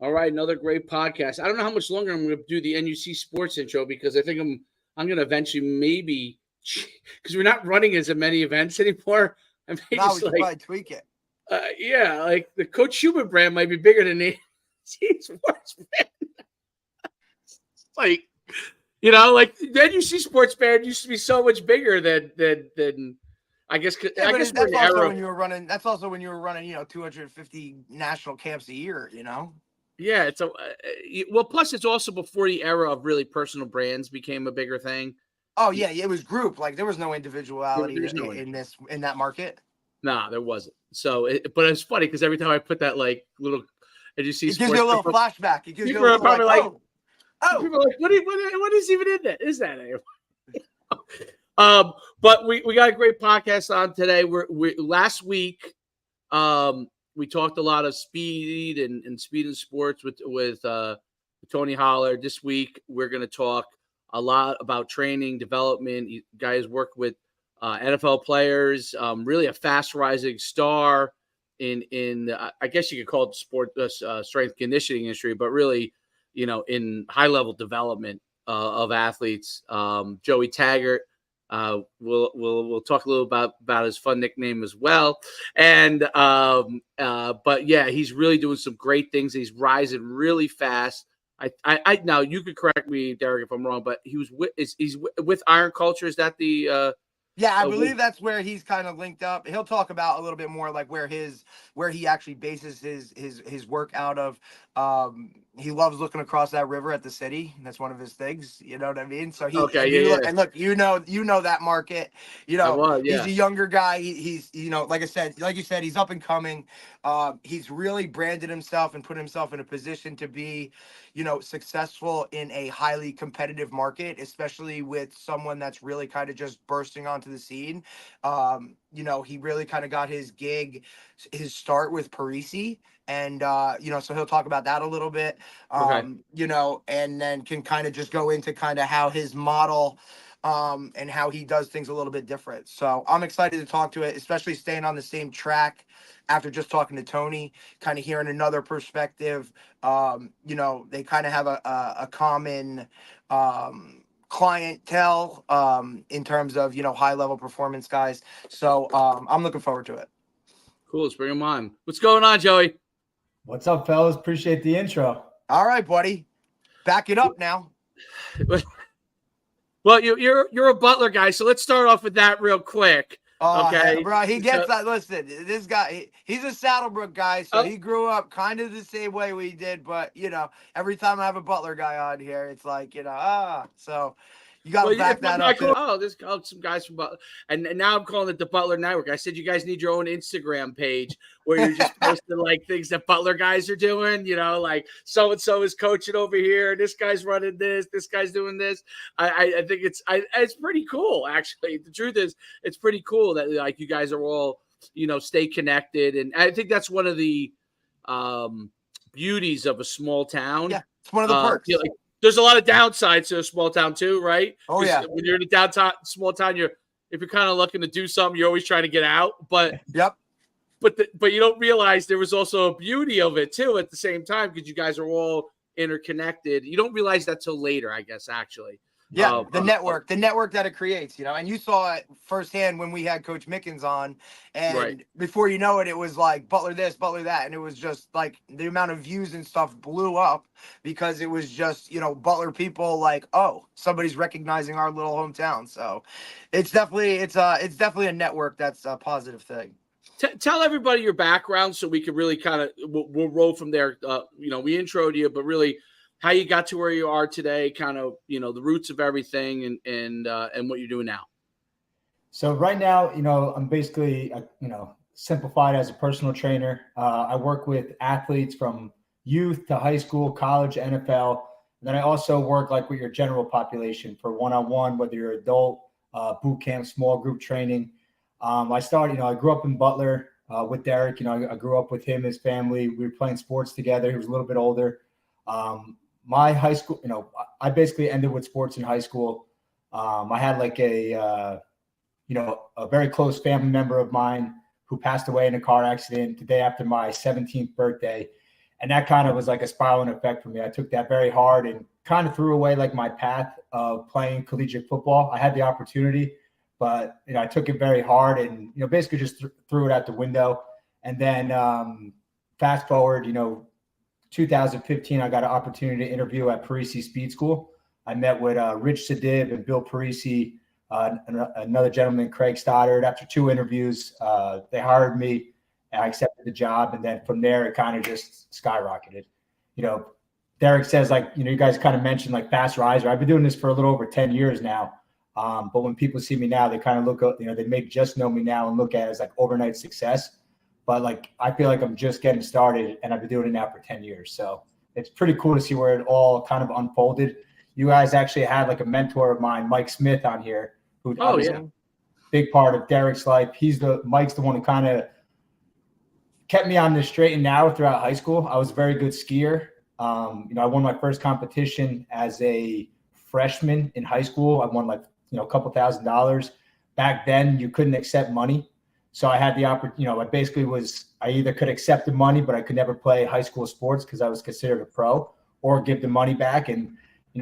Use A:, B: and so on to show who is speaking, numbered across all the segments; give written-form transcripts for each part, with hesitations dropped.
A: All right, another great podcast. I don't know how much longer I'm going to do the NUC sports intro because I think I'm going to eventually maybe because we're not running as many events anymore. I may
B: Now we
A: just
B: should probably tweak it.
A: yeah, like the Coach Schuman brand might be bigger than the NUC sports brand. Like like the NUC sports brand used to be so much bigger than I guess.
B: Yeah,
A: I
B: but
A: guess we're in
B: that's
A: the
B: also
A: era.
B: when you were running. That's also when you were running, 250 national camps a year.
A: Yeah, it's a well. Plus, it's also before the era of really personal brands became a bigger thing.
B: Oh yeah, it was group. Like there was no individuality
A: There's no
B: in that market.
A: Nah, there wasn't. So, but it's funny because every time I put that like little, and you see
B: It gives
A: sports,
B: you a little flashback. It gives you a
A: people are
B: little
A: probably like,
B: oh.
A: people are like, what is even in that? Is that anymore? But we got a great podcast on today. We last week, we talked a lot of speed and speed in sports with Tony Holler. This week, we're going to talk a lot about training, development. You guys work with NFL players, really a fast rising star in I guess you could call it sport strength conditioning industry, but really, in high level development of athletes. Joey Taggart. We'll talk a little about his fun nickname as well, and but yeah, he's really doing some great things. He's rising really fast. I now you could correct me, Derek, if I'm wrong, but he's with Iron Culture. Is that the
B: Yeah, I believe that's where he's kind of linked up. He'll talk about a little bit more like where he actually bases his work out of. He loves looking across that river at the city. That's one of his things. You know what I mean? So and look, you know that market. He's a younger guy. He's like you said, he's up and coming. He's really branded himself and put himself in a position to be, successful in a highly competitive market, especially with someone that's really kind of just bursting onto the scene. He really kind of got his start with Parisi. And, so he'll talk about that a little bit, and then can kind of just go into kind of how his model and how he does things a little bit different. So I'm excited to talk to it, especially staying on the same track after just talking to Tony, kind of hearing another perspective. They kind of have a common clientele in terms of, high level performance guys. So I'm looking forward to it.
A: Cool. Let's bring him on. What's going on, Joey?
C: What's up, fellas? Appreciate the intro.
B: All right, buddy. Back it up now.
A: Well, you're a Butler guy, so let's start off with that real quick. Okay,
B: bro, he gets that. Listen, this guy, he's a Saddlebrook guy, so he grew up kind of the same way we did. But every time I have a Butler guy on here, it's like so. You got to back that up.
A: There's some guys from Butler. And now I'm calling it the Butler Network. I said you guys need your own Instagram page where you're just posting like things that Butler guys are doing, like so-and-so is coaching over here. This guy's running this. This guy's doing this. I think it's pretty cool, actually. The truth is it's pretty cool that like you guys are all, stay connected. And I think that's one of the beauties of a small town.
B: Yeah, it's one of the perks.
A: There's a lot of downsides to a small town too, right?
B: Oh yeah.
A: When you're in a downtown small town, if you're kind of looking to do something, you're always trying to get out. But
B: yep.
A: But you don't realize there was also a beauty of it too at the same time because you guys are all interconnected. You don't realize that till later, I guess, actually.
B: Yeah, the network that it creates, and you saw it firsthand when we had Coach Mickens on, and before you know it, it was like Butler this, Butler that, and it was just like the amount of views and stuff blew up because it was just, Butler people like, oh, somebody's recognizing our little hometown. So it's definitely a network that's a positive thing.
A: Tell everybody your background so we can really kind of we'll roll from there. We introed you, but really how you got to where you are today, kind of, the roots of everything and what you're doing now.
C: So right now, I'm basically, simplified as a personal trainer. I work with athletes from youth to high school, college, NFL. And then I also work like with your general population for one-on-one, whether you're adult, boot camp, small group training. I started, I grew up in Butler with Derek. I grew up with him, his family. We were playing sports together. He was a little bit older. My high school, I basically ended with sports in high school. I had like a very close family member of mine who passed away in a car accident the day after my 17th birthday. And that kind of was like a spiraling effect for me. I took that very hard and kind of threw away like my path of playing collegiate football. I had the opportunity, but I took it very hard and basically just threw it out the window. And then fast forward, 2015, I got an opportunity to interview at Pari Speed School. I met with Rich Sadib and Bill Parisi, another gentleman, Craig Stoddard. After 2 interviews, they hired me. I accepted the job, and then from there, it kind of just skyrocketed. Derek says, you guys kind of mentioned like fast riser. I've been doing this for a little over 10 years now. But when people see me now, they kind of look up, they may just know me now and look at it as like overnight success. But I feel like I'm just getting started, and I've been doing it now for 10 years. So it's pretty cool to see where it all kind of unfolded. You guys actually had like a mentor of mine, Mike Smith, on here, who big part of Derek's life. Mike's the one who kind of kept me on the straight and narrow throughout high school. I was a very good skier. I won my first competition as a freshman in high school. I won a couple $1,000s. Back then, you couldn't accept money. So I had the opportunity, I either could accept the money, but I could never play high school sports because I was considered a pro, or give the money back. And,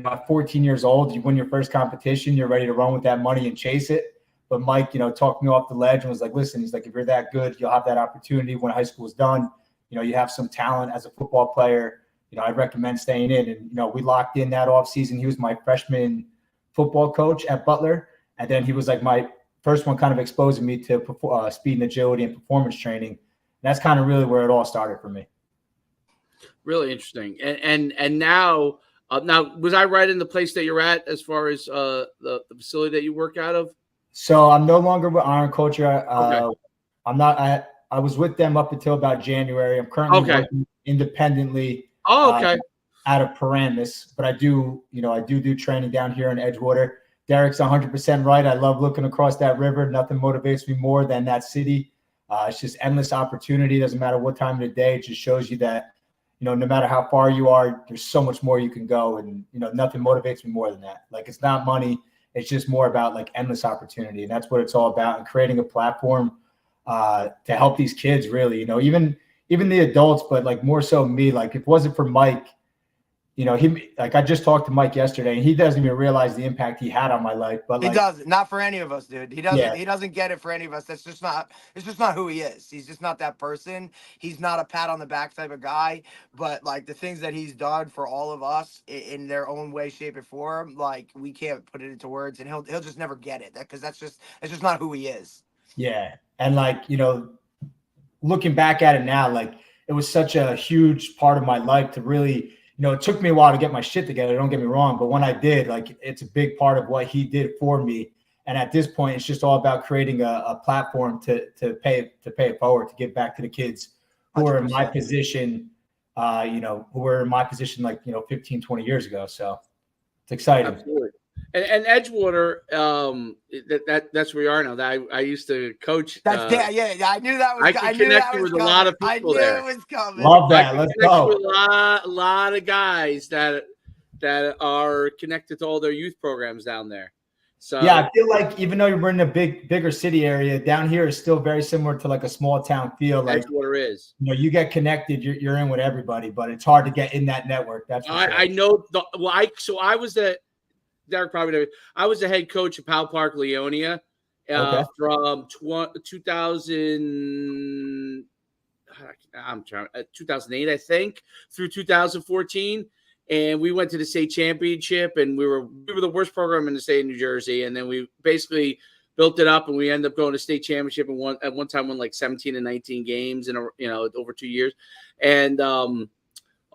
C: at 14 years old, you win your first competition, you're ready to run with that money and chase it. But Mike, talked me off the ledge and was like, listen, he's like, if you're that good, you'll have that opportunity when high school is done. You have some talent as a football player. I recommend staying in. And, we locked in that off season. He was my freshman football coach at Butler. And then he was like my first one kind of exposing me to speed and agility and performance training. And that's kind of really where it all started for me.
A: Really interesting. And now was I right in the place that you're at as far as the facility that you work out of?
C: So I'm no longer with Iron Culture.
A: Okay.
C: I'm not. I was with them up until about January. I'm currently working independently.
A: Okay.
C: Out of Paramus, but I do training down here in Edgewater. Derek's 100% right. I love looking across that river. Nothing motivates me more than that city. It's just endless opportunity. Doesn't matter what time of the day. It just shows you that, no matter how far you are, there's so much more you can go. And, nothing motivates me more than that. It's not money. It's just more about endless opportunity. And that's what it's all about, and creating a platform to help these kids really, even the adults, but more so me. If it wasn't for Mike, I just talked to Mike yesterday, and he doesn't even realize the impact he had on my life. But
B: he doesn't, not for any of us, dude. He doesn't. Yeah. He doesn't get it for any of us. It's just not who he is. He's just not that person. He's not a pat on the back type of guy. But the things that he's done for all of us in their own way, shape, or form, we can't put it into words, and he'll just never get it. Because that's just not who he is.
C: Yeah, and looking back at it now, it was such a huge part of my life to really. It took me a while to get my shit together. Don't get me wrong. But when I did, it's a big part of what he did for me. And at this point, it's just all about creating a platform to pay it forward, to give back to the kids who 100%. Are in my position, who were in my position 15, 20 years ago. So it's exciting.
A: Absolutely. And Edgewater, that's where we are now. I used to coach.
B: I knew that was.
A: I connected with a lot of people there.
B: I knew it was coming.
C: Love that. Let's go.
A: With a lot of guys that are connected to all their youth programs down there. So
C: yeah, I feel like even though we're in a bigger city area, down here is still very similar to a small town feel.
A: Edgewater is.
C: You get connected, you're in with everybody, but it's hard to get in that network. That's for sure.
A: I know. I was the. Derek probably knows. I was the head coach of Powell Park, Leonia, from 2000. 2008, I think, through 2014, and we went to the state championship, and we were the worst program in the state of New Jersey, and then we basically built it up, and we ended up going to state championship, and at one time won 17 and 19 games in over 2 years, and a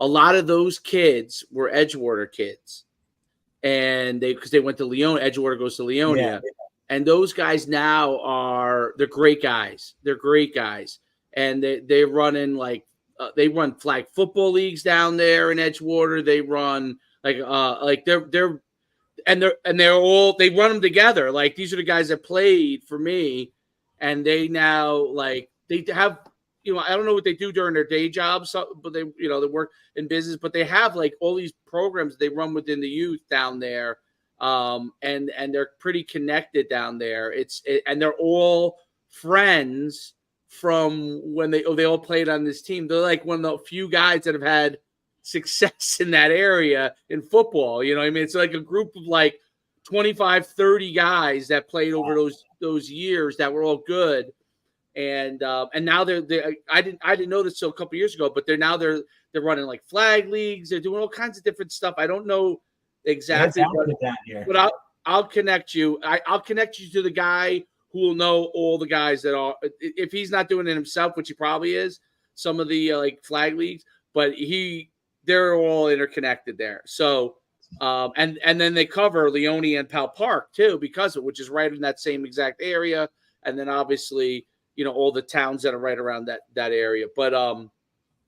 A: lot of those kids were Edgewater kids. And because they went to Leonia, Edgewater goes to Leonia, and those guys now they're great guys. They're great guys, and they're running they run flag football leagues down there in Edgewater. They run they run them together. These are the guys that played for me, and they now they have. I don't know what they do during their day jobs, but they work in business, but they have all these programs they run within the youth down there. And they're pretty connected down there. And they're all friends from when they all played on this team. They're like one of the few guys that have had success in that area in football. You know what I mean? It's like a group of like 25, 30 guys that played over those years that were all good. And now they're I didn't know this till a couple years ago, but they're running like flag leagues. They're doing all kinds of different stuff. I don't know exactly, but I'll connect you. I'll connect you to the guy who will know all the guys that are, if he's not doing it himself, which he probably is, some of the like flag leagues, but they're all interconnected there. So, and then they cover Leone and Pal Park too, which is right in that same exact area. And then obviously, all the towns that are right around that area. But,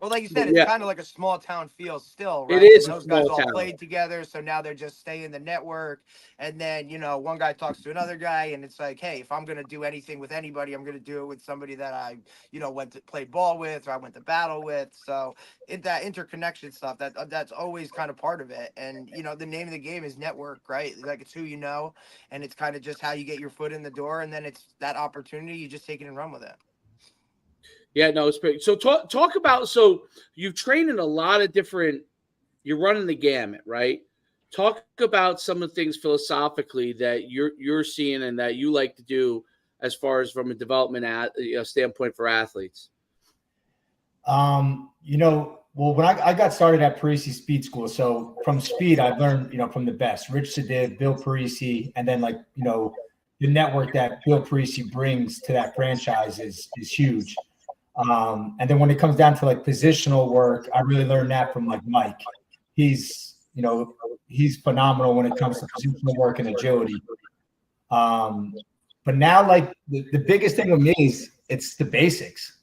B: well, like you said, it's kind of like a small town feel still, right?
A: It is.
B: Those guys all played together, so now they're just staying in the network. And then, one guy talks to another guy, and it's like, hey, if I'm going to do anything with anybody, I'm going to do it with somebody that I, went to play ball with, or I went to battle with. So that interconnection stuff, that's always kind of part of it. And, the name of the game is network, right? Like, it's who you know, and it's kind of just how you get your foot in the door. And then it's that opportunity, you just take it and run with it.
A: Yeah, no, it's great. So talk about, so you've trained in a lot of different, you're running the gamut, right? Talk about some of the things philosophically that you're seeing and that you like to do as far as from a development standpoint for athletes.
C: Well, when I got started at Pari Speed School, so from speed, I've learned, from the best, Rich Sadiv, Bill Parisi, and then the network that Bill Parisi brings to that franchise is huge. And then when it comes down to positional work, I really learned that from Mike. He's phenomenal when it comes to positional work and agility. But now the biggest thing with me is it's the basics.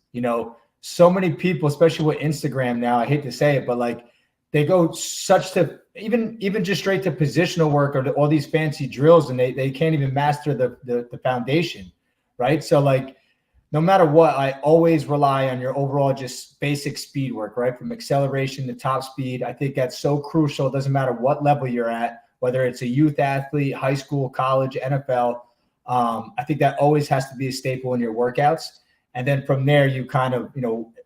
C: So many people, especially with Instagram now, I hate to say it, but they go even just straight to positional work or all these fancy drills, and they can't even master the foundation, right? So no matter what, I always rely on your overall just basic speed work, right? From acceleration to top speed. I think that's so crucial. It doesn't matter what level you're at, whether it's a youth athlete, high school, college, NFL. I think that always has to be a staple in your workouts. And then from there, you kind of,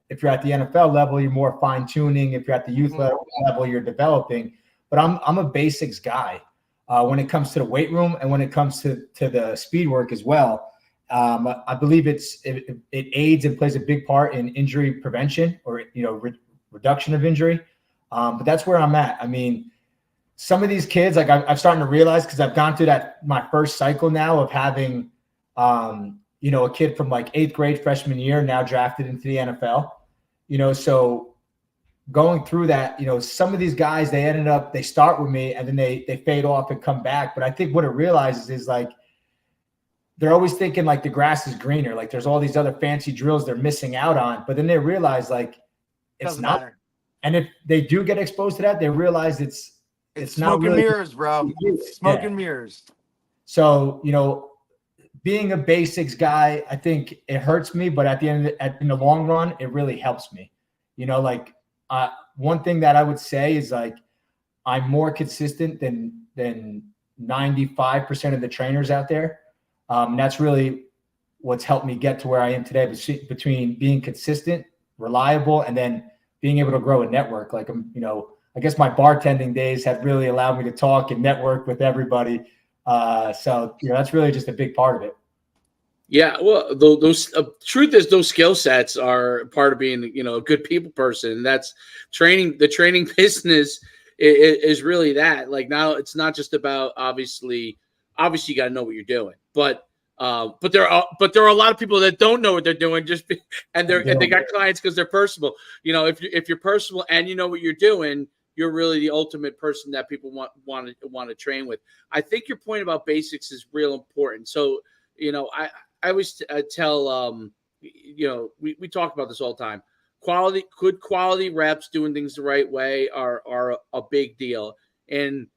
C: if you're at the NFL level, you're more fine tuning. If you're at the youth level, you're developing. But I'm a basics guy when it comes to the weight room and when it comes to the speed work as well. I believe it aids and plays a big part in injury prevention or, reduction of injury. But that's where I'm at. I mean, some of these kids, I'm starting to realize, because I've gone through my first cycle now of having, a kid from 8th grade freshman year now drafted into the NFL, so going through that, some of these guys, they start with me and then they fade off and come back. But I think what it realizes is they're always thinking the grass is greener. There's all these other fancy drills they're missing out on, but then they realize it's not. Matter. And if they do get exposed to that, they realize it's not
B: smoke
C: really
B: and mirrors, bro. Smoke and mirrors.
C: So, being a basics guy, I think it hurts me, but at the end, in the long run, it really helps me. One thing that I would say is I'm more consistent than 95% of the trainers out there. That's really what's helped me get to where I am today, between being consistent, reliable, and then being able to grow a network. I guess my bartending days have really allowed me to talk and network with everybody. So that's really just a big part of it.
A: Yeah, well, those truth is those skill sets are part of being, a good people person. And that's training. The training business is really that. Now it's not just about obviously you got to know what you're doing, but there are a lot of people that don't know what they're doing and they got clients because they're personable. If you're personable and you know what you're doing, you're really the ultimate person that people want to train with. I think your point about basics is real important. So, I always tell, we talk about this all the time. Good quality reps, doing things the right way are a big deal. And,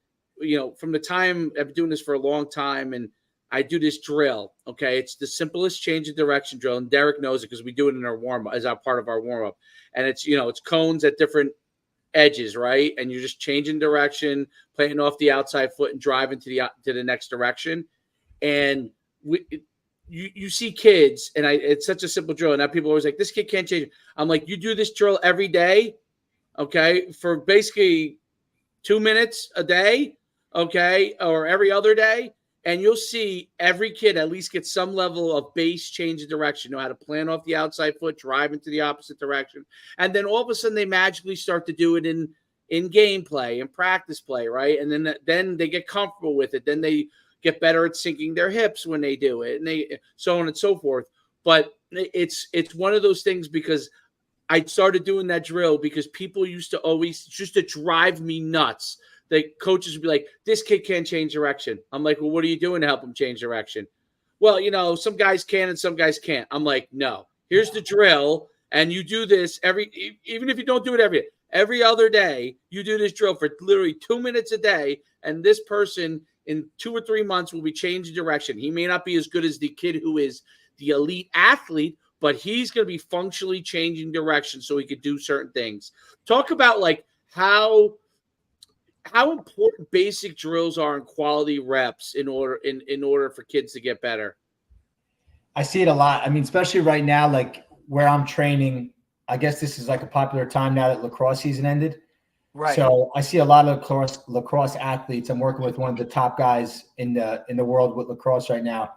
A: from the time I've been doing this for a long time, and I do this drill. Okay. It's the simplest change of direction drill. And Derek knows it because we do it in our warm up as our part of our warm up. And it's, it's cones at different edges, right? And you're just changing direction, playing off the outside foot and driving to the next direction. And you see kids, and it's such a simple drill, and now people are always like, this kid can't change it. I'm like, you do this drill every day, okay, for basically 2 minutes a day, okay, or every other day, and you'll see every kid at least get some level of base change of direction, know how to plant off the outside foot, drive into the opposite direction, and then all of a sudden they magically start to do it in gameplay and practice play, right? And then they get comfortable with it. Then they get better at sinking their hips when they do it, and they so on and so forth. But it's one of those things because I started doing that drill because people used to always just to drive me nuts. The coaches would be like, this kid can't change direction. I'm like, well, what are you doing to help him change direction? Well, some guys can and some guys can't. I'm like, no, here's the drill. And you do this even if you don't do it every other day, you do this drill for literally 2 minutes a day. And this person in 2 or 3 months will be changing direction. He may not be as good as the kid who is the elite athlete, but he's going to be functionally changing direction so he could do certain things. Talk about like how important basic drills are and quality reps in order for kids to get better.
C: I see it a lot. I mean, especially right now, like where I'm training, I guess this is like a popular time now that lacrosse season ended.
B: Right.
C: So I see a lot of lacrosse athletes. I'm working with one of the top guys in the world with lacrosse right now.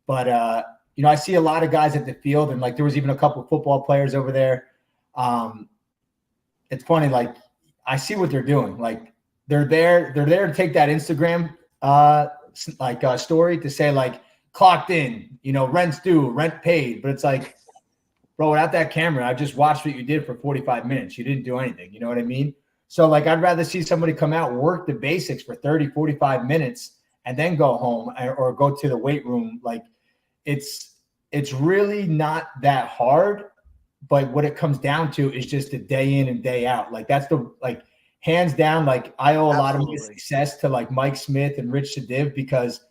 C: But I see a lot of guys at the field, and like there was even a couple of football players over there. It's funny, like I see what they're doing. Like they're there to take that Instagram story to say like clocked in, rent's due, rent paid. But it's like, bro, without that camera, I just watched what you did for 45 minutes. You didn't do anything. You know what I mean? So like I'd rather see somebody come out, work the basics for 30, 45 minutes, and then go home or go to the weight room. Like it's really not that hard, but what it comes down to is just a day in and day out. Like that's hands down, like I owe a lot of my success to like Mike Smith and Rich Sadiv, because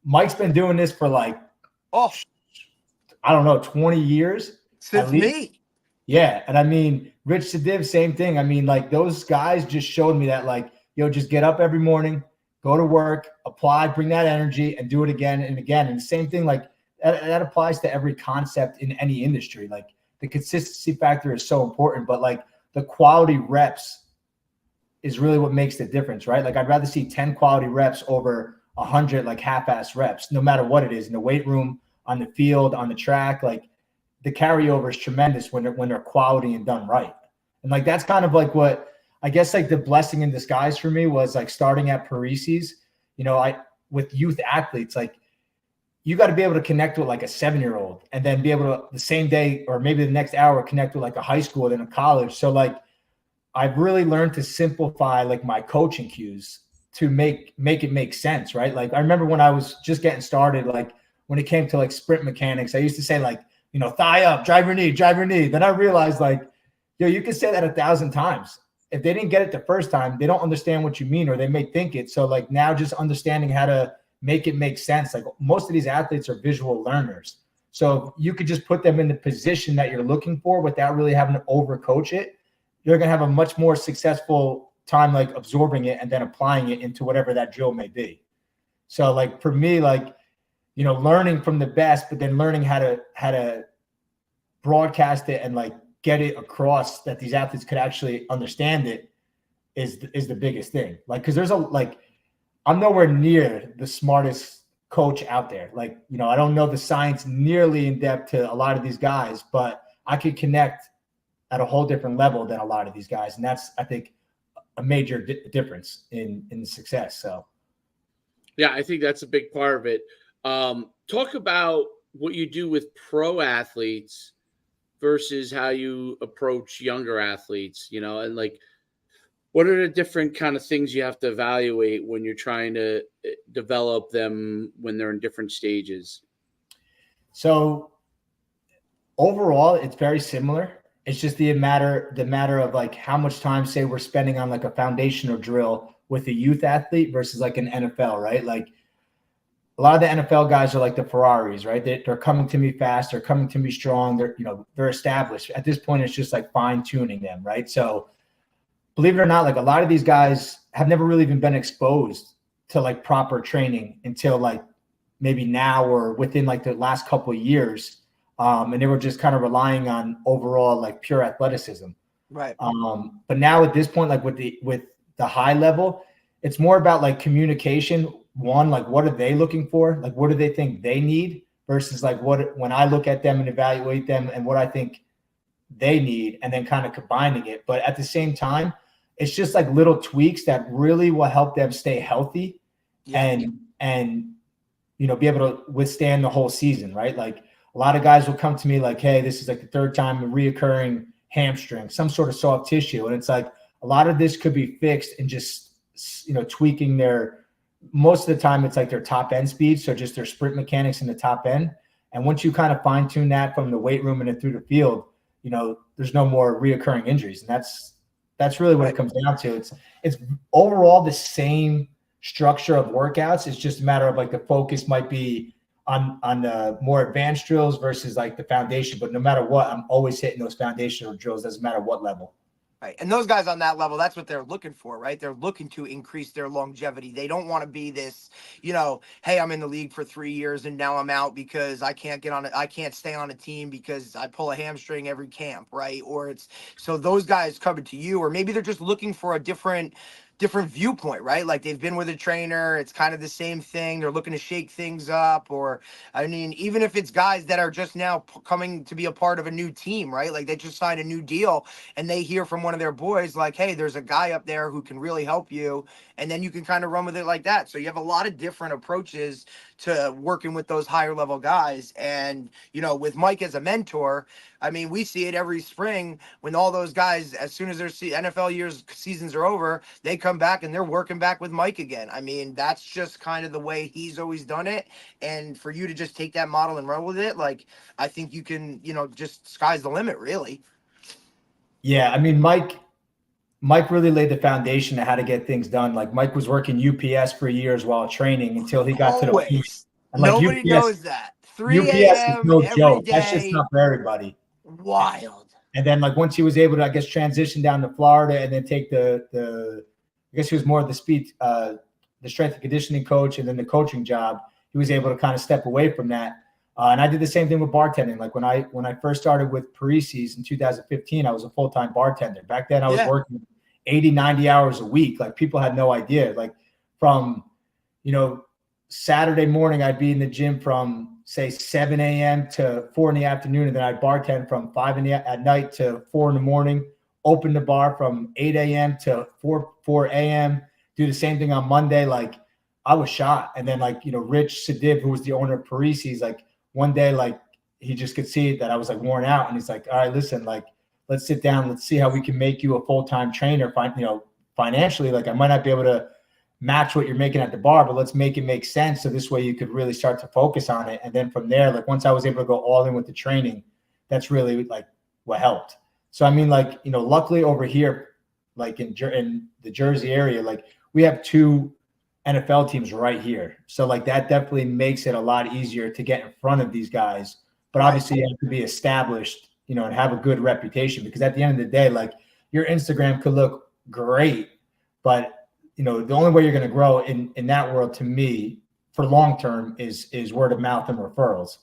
C: Mike's been doing this for like, I don't know, 20 years.
B: Since me.
C: Yeah. And I mean, Rich Sadiv, same thing. I mean, like those guys just showed me that like, just get up every morning, go to work, apply, bring that energy and do it again and again. And the same thing, like that applies to every concept in any industry. Like the consistency factor is so important, but like the quality reps is really what makes the difference, right? Like I'd rather see 10 quality reps over 100 like half-ass reps, no matter what it is, in the weight room, on the field, on the track. Like the carryover is tremendous when they're quality and done right. And like that's kind of like what I guess like the blessing in disguise for me was like starting at Parisi's, with youth athletes, like you got to be able to connect with like a 7-year-old and then be able to the same day or maybe the next hour connect with like a high school and a college. So like I've really learned to simplify like my coaching cues to make it make sense, right? Like I remember when I was just getting started, like when it came to like sprint mechanics, I used to say like, thigh up, drive your knee. Then I realized like, you can say that 1,000 times. If they didn't get it the first time, they don't understand what you mean, or they may think it. So like now just understanding how to make it make sense. Like most of these athletes are visual learners. So you could just put them in the position that you're looking for without really having to overcoach it. You're going to have a much more successful time, like absorbing it and then applying it into whatever that drill may be. So like for me, like, learning from the best, but then learning how to broadcast it and like get it across that these athletes could actually understand it is the biggest thing. Like, cause I'm nowhere near the smartest coach out there. Like, I don't know the science nearly in depth to a lot of these guys, but I could connect at a whole different level than a lot of these guys. And that's, I think, a major difference in success. So.
A: Yeah, I think that's a big part of it. Talk about what you do with pro athletes versus how you approach younger athletes, and like, what are the different kind of things you have to evaluate when you're trying to develop them when they're in different stages? So
C: overall, it's very similar. It's just the matter of like how much time, say, we're spending on like a foundational drill with a youth athlete versus like an NFL, right? Like a lot of the NFL guys are like the Ferraris, right? They're coming to me fast. They're coming to me strong. They're established. At this point, it's just like fine tuning them, right? So believe it or not, like a lot of these guys have never really even been exposed to like proper training until like maybe now or within like the last couple of years. And they were just kind of relying on overall like pure athleticism.
B: Right.
C: But now at this point, like with the high level, it's more about like communication. One, like what are they looking for? Like what do they think they need versus like when I look at them and evaluate them and what I think they need, and then kind of combining it. But at the same time, it's just like little tweaks that really will help them stay healthy and be able to withstand the whole season, right? Like a lot of guys will come to me like, hey, this is like the third time a reoccurring hamstring, some sort of soft tissue. And it's like a lot of this could be fixed and just, tweaking most of the time it's like their top end speed. So just their sprint mechanics in the top end. And once you kind of fine tune that from the weight room and then through the field, there's no more reoccurring injuries. And that's really what it comes down to. It's overall the same structure of workouts. It's just a matter of like the focus might be on the more advanced drills versus like the foundation. But no matter what, I'm always hitting those foundational drills. Doesn't matter what level.
B: Right. And those guys on that level, that's what they're looking for, right? They're looking to increase their longevity. They don't want to be this, hey, I'm in the league for 3 years and now I'm out because I can't stay on a team because I pull a hamstring every camp, right? Or so those guys coming to you, or maybe they're just looking for a different viewpoint, right? Like they've been with a trainer, it's kind of the same thing. They're looking to shake things up, or even if it's guys that are just now coming to be a part of a new team, right? Like they just signed a new deal and they hear from one of their boys like, hey, there's a guy up there who can really help you, and then you can kind of run with it like that. So you have a lot of different approaches to working with those higher level guys. And with Mike as a mentor, we see it every spring when all those guys, as soon as their NFL seasons are over, they come back and they're working back with Mike again. That's just kind of the way he's always done it. And for you to just take that model and run with it, like, I think you can, just sky's the limit, really.
C: Yeah. Mike really laid the foundation of how to get things done. Like Mike was working UPS for years while training until he got to the point. And like
B: nobody
C: UPS,
B: knows that. 3
C: UPS
B: a.m.
C: is no
B: every
C: joke.
B: day.
C: That's just not for everybody.
B: Wild.
C: And then like once he was able to, I guess, transition down to Florida and then take I guess he was more of the speed, the strength and conditioning coach and then the coaching job, he was able to kind of step away from that. And I did the same thing with bartending. Like when I first started with Pari Speed in 2015, I was a full-time bartender. Back then I was working 80, 90 hours a week. Like people had no idea. Like from, Saturday morning, I'd be in the gym from say 7 a.m. to 4 in the afternoon. And then I'd bartend from 5 at night to 4 in the morning, open the bar from 8 a.m. to 4 a.m. Do the same thing on Monday. Like I was shot. And then like, Rich Sadiv, who was the owner of Pari Speed, he's like one day, like he just could see that I was like worn out. And he's like, all right, listen, like, let's sit down. Let's see how we can make you a full-time trainer. Financially, like I might not be able to match what you're making at the bar, but let's make it make sense. So this way you could really start to focus on it. And then from there, like once I was able to go all in with the training, that's really like what helped. So, luckily over here, like in the Jersey area, like we have 2 NFL teams right here. So like that definitely makes it a lot easier to get in front of these guys. But obviously you have to be established, and have a good reputation, because at the end of the day, like your Instagram could look great, but the only way you're going to grow in that world, to me, for long-term is word of mouth and referrals.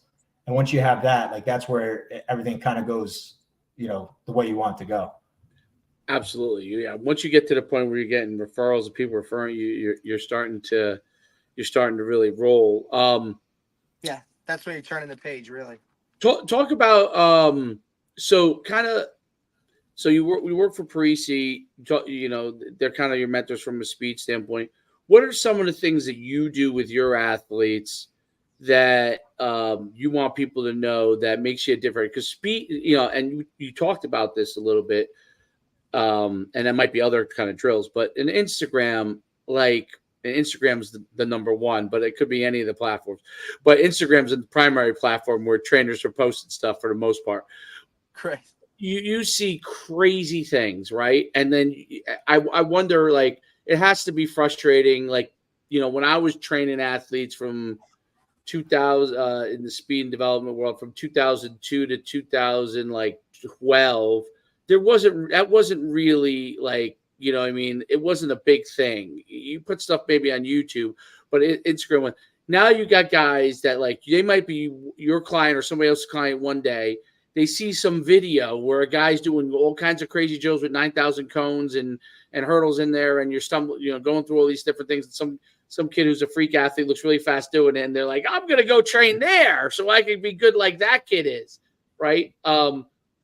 C: And once you have that, like that's where everything kind of goes, the way you want it to go.
A: Absolutely. Yeah. Once you get to the point where you're getting referrals and people referring you, you're starting to really roll.
B: Yeah, that's when you're turning the page, really.
A: Talk about so we work for Pari Speed, they're kind of your mentors from a speed standpoint. What are some of the things that you do with your athletes that you want people to know that makes you different? Because speed, and you talked about this a little bit, and that might be other kind of drills, but in Instagram, Instagram's the number one, but it could be any of the platforms. But Instagram's the primary platform where trainers are posting stuff for the most part.
B: Correct.
A: You see crazy things, right? And then I wonder, like, it has to be frustrating. Like, when I was training athletes from 2000 in the speed and development world, from 2002 to 2012, that wasn't really like, it wasn't a big thing. You put stuff maybe on YouTube, but Instagram, Now you got guys that like they might be your client or somebody else's client one day. They see some video where a guy's doing all kinds of crazy drills with 9,000 cones and hurdles in there, and you're going through all these different things. And some kid who's a freak athlete looks really fast doing it, and they're like, I'm gonna go train there so I can be good like that kid is, right?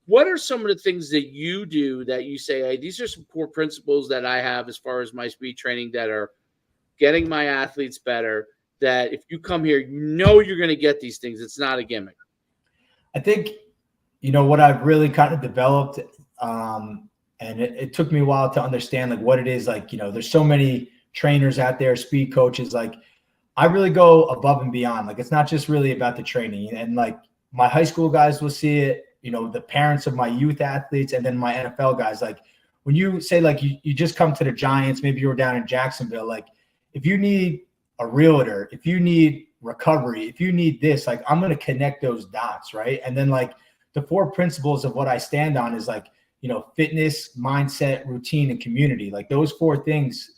A: What are some of the things that you do that you say, hey, these are some core principles that I have as far as my speed training that are getting my athletes better, that if you come here, you're going to get these things. It's not a gimmick.
C: I think, what I've really kind of developed, and it took me a while to understand like what it is. Like, there's so many trainers out there, speed coaches. Like I really go above and beyond. Like, it's not just really about the training, and like my high school guys will see it, the parents of my youth athletes, and then my NFL guys. Like when you say like you just come to the Giants, maybe you were down in Jacksonville, like if you need a realtor, if you need recovery, if you need this, like I'm going to connect those dots. Right. And then like the 4 principles of what I stand on is like, fitness, mindset, routine, and community. Like those 4 things,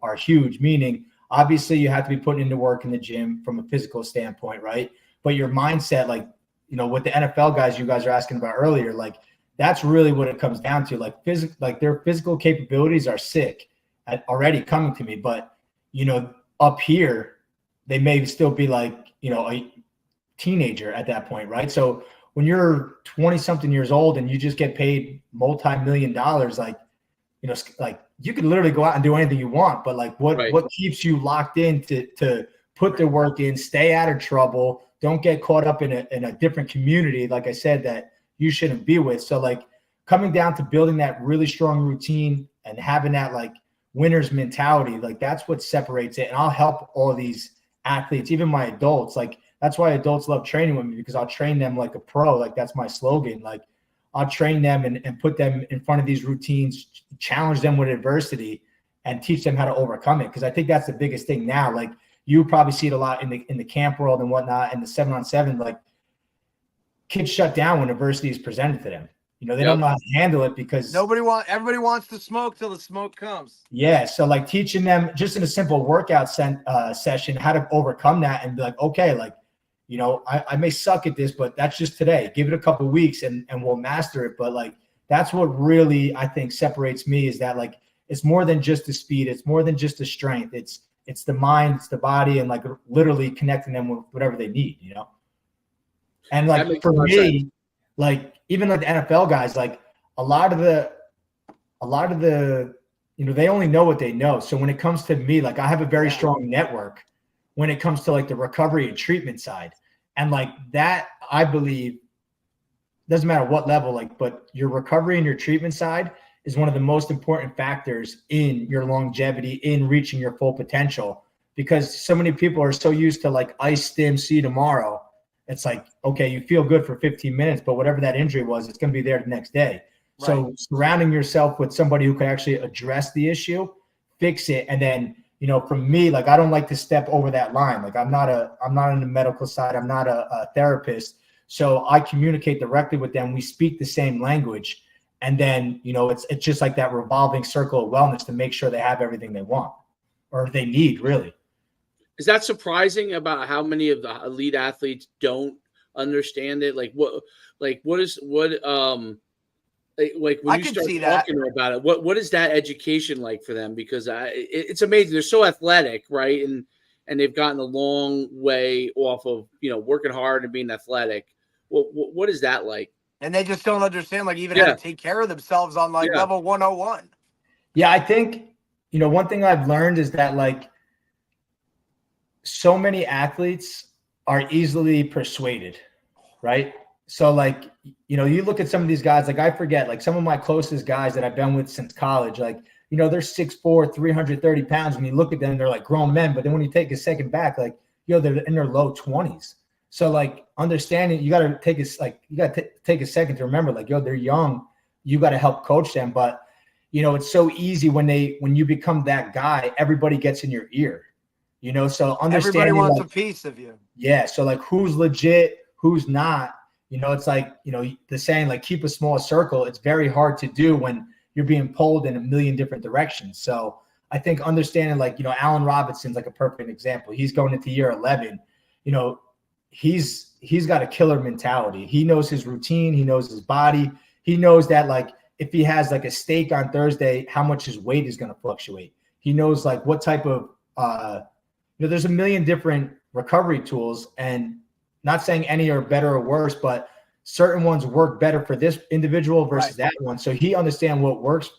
C: are huge, meaning obviously you have to be putting into work in the gym from a physical standpoint. Right. But your mindset, like, what the NFL guys you guys are asking about earlier, like that's really what it comes down to. Like their physical capabilities are sick already coming to me, but up here, they may still be like, a teenager at that point, right? So when you're 20 something years old and you just get paid multi-million dollars, like, like you can literally go out and do anything you want, but like what keeps you locked in to put the work in, stay out of trouble, don't get caught up in a different community, like I said, that you shouldn't be with. So like coming down to building that really strong routine and having that like winner's mentality, like that's what separates it. And I'll help all these athletes, even my adults. Like that's why adults love training with me, because I'll train them like a pro. Like that's my slogan. Like I'll train them and put them in front of these routines, challenge them with adversity, and teach them how to overcome it. Because I think that's the biggest thing now. Like you probably see it a lot in the camp world and whatnot, and the 7-on-7, like kids shut down when adversity is presented to them. They don't know how to handle it because
B: everybody wants to smoke till the smoke comes.
C: Yeah. So like teaching them just in a simple workout session, how to overcome that and be like, okay, like, I may suck at this, but that's just today. Give it a couple of weeks and we'll master it. But like, that's what really, I think, separates me, is that like, it's more than just the speed. It's more than just the strength. It's the mind, it's the body, and like literally connecting them with whatever they need, And like for me, like even like the NFL guys, like a lot of the, they only know what they know. So when it comes to me, like I have a very strong network when it comes to like the recovery and treatment side. And like that, I believe, doesn't matter what level, like, but your recovery and your treatment side is one of the most important factors in your longevity, in reaching your full potential, because so many people are so used to like ice stim, see you tomorrow. It's like, okay, you feel good for 15 minutes, but whatever that injury was, it's going to be there the next day. Right. So surrounding yourself with somebody who can actually address the issue, fix it. And then, from me, like, I don't like to step over that line. Like I'm not on the medical side. I'm not a therapist. So I communicate directly with them. We speak the same language. And then, it's just like that revolving circle of wellness to make sure they have everything they want or they need, really.
A: Is that surprising about how many of the elite athletes don't understand it? Like when you start talking about it, what is that education like for them? Because it's amazing. They're so athletic, right? And they've gotten a long way off of, working hard and being athletic. What is that like?
B: And they just don't understand, like, even how to take care of themselves on like level 101.
C: Yeah. I think, one thing I've learned is that like, so many athletes are easily persuaded, right? So like, you look at some of these guys, like I forget, like some of my closest guys that I've been with since college, like, they're 6'4", 330 pounds. When you look at them, they're like grown men. But then when you take a second back, like, they're in their low 20s. So like understanding, you got to take a second to remember, like, they're young. You got to help coach them. But, it's so easy when you become that guy, everybody gets in your ear. So understanding,
B: everybody wants a piece of you.
C: Yeah. So like who's legit, who's not, it's like, the saying, like, keep a small circle. It's very hard to do when you're being pulled in a million different directions. So I think understanding, like, you know, Allen Robinson's like a perfect example. He's going into year 11. You know, he's got a killer mentality. He knows his routine. He knows his body. He knows that, like, if he has like a steak on Thursday, how much his weight is going to fluctuate. He knows like what type of, you know, there's a million different recovery tools, and not saying any are better or worse, but certain ones work better for this individual versus that one. So he understands what works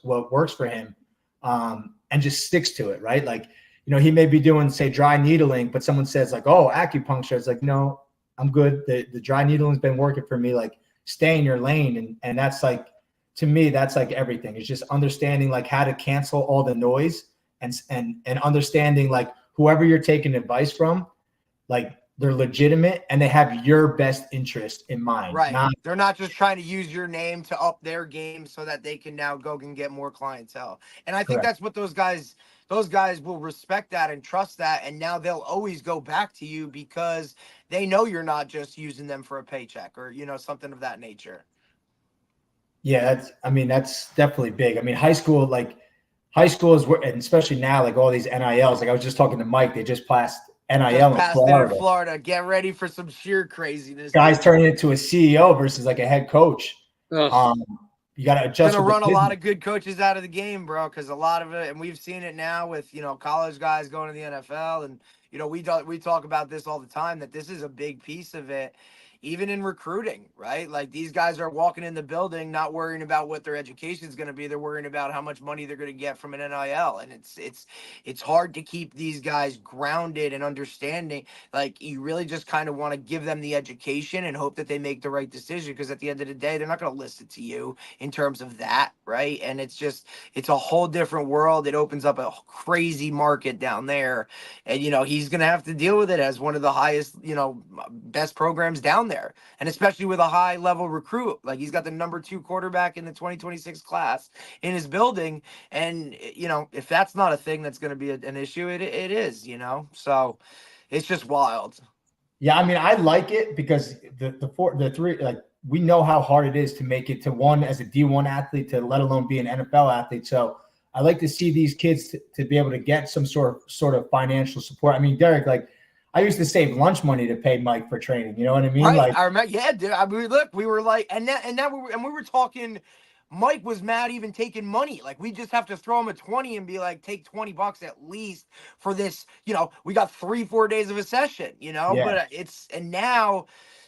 C: for him, and just sticks to it. Right. Like, you know, he may be doing, say, dry needling, but someone says like, oh, acupuncture. It's like, no, I'm good. The dry needling has been working for me. Like, stay in your lane. And that's like, to me, that's like everything. It's just understanding like how to cancel all the noise, and understanding like whoever you're taking advice from, like, they're legitimate and they have your best interest in mind.
B: Right. They're not just trying to use your name to up their game so that they can now go and get more clientele. And I think that's what those guys will respect that and trust that. And now they'll always go back to you because they know you're not just using them for a paycheck or, you know, something of that nature.
C: Yeah. That's definitely big. I mean, high school is where, and especially now, like all these NILs, like I was just talking to Mike, they just passed NIL in
B: Florida. Get ready for some sheer craziness.
C: Guys turning into a CEO versus like a head coach. You got to adjust.
B: Gonna run a lot of good coaches out of the game, bro, because a lot of it, and we've seen it now with, you know, college guys going to the NFL, and, you know, we talk about this all the time, that this is a big piece of it. Even in recruiting, right? Like, these guys are walking in the building not worrying about what their education is going to be. They're worrying about how much money they're going to get from an NIL. And it's hard to keep these guys grounded and understanding. Like, you really just kind of want to give them the education and hope that they make the right decision, because at the end of the day, they're not going to listen to you in terms of that, right? And it's a whole different world. It opens up a crazy market down there. And, you know, he's going to have to deal with it as one of the highest, you know, best programs down there. And especially with a high level recruit, like, he's got the number 2 quarterback in the 2026 class in his building. And, you know, if that's not a thing that's going to be an issue, it is, you know, so it's just wild.
C: Yeah. I mean, I like it because the three, like, we know how hard it is to make it to one as a D1 athlete, to let alone be an NFL athlete. So I like to see these kids to be able to get some sort of financial support. I mean, Derek, like, I used to save lunch money to pay Mike for training. You know what I mean?
B: Right.
C: Like,
B: I remember. Yeah, dude. I mean, look, we were like, and we were talking. Mike was mad even taking money. Like, we just have to throw him a 20 and be like, take $20 at least for this. You know, we got 3-4 days of a session. You know, but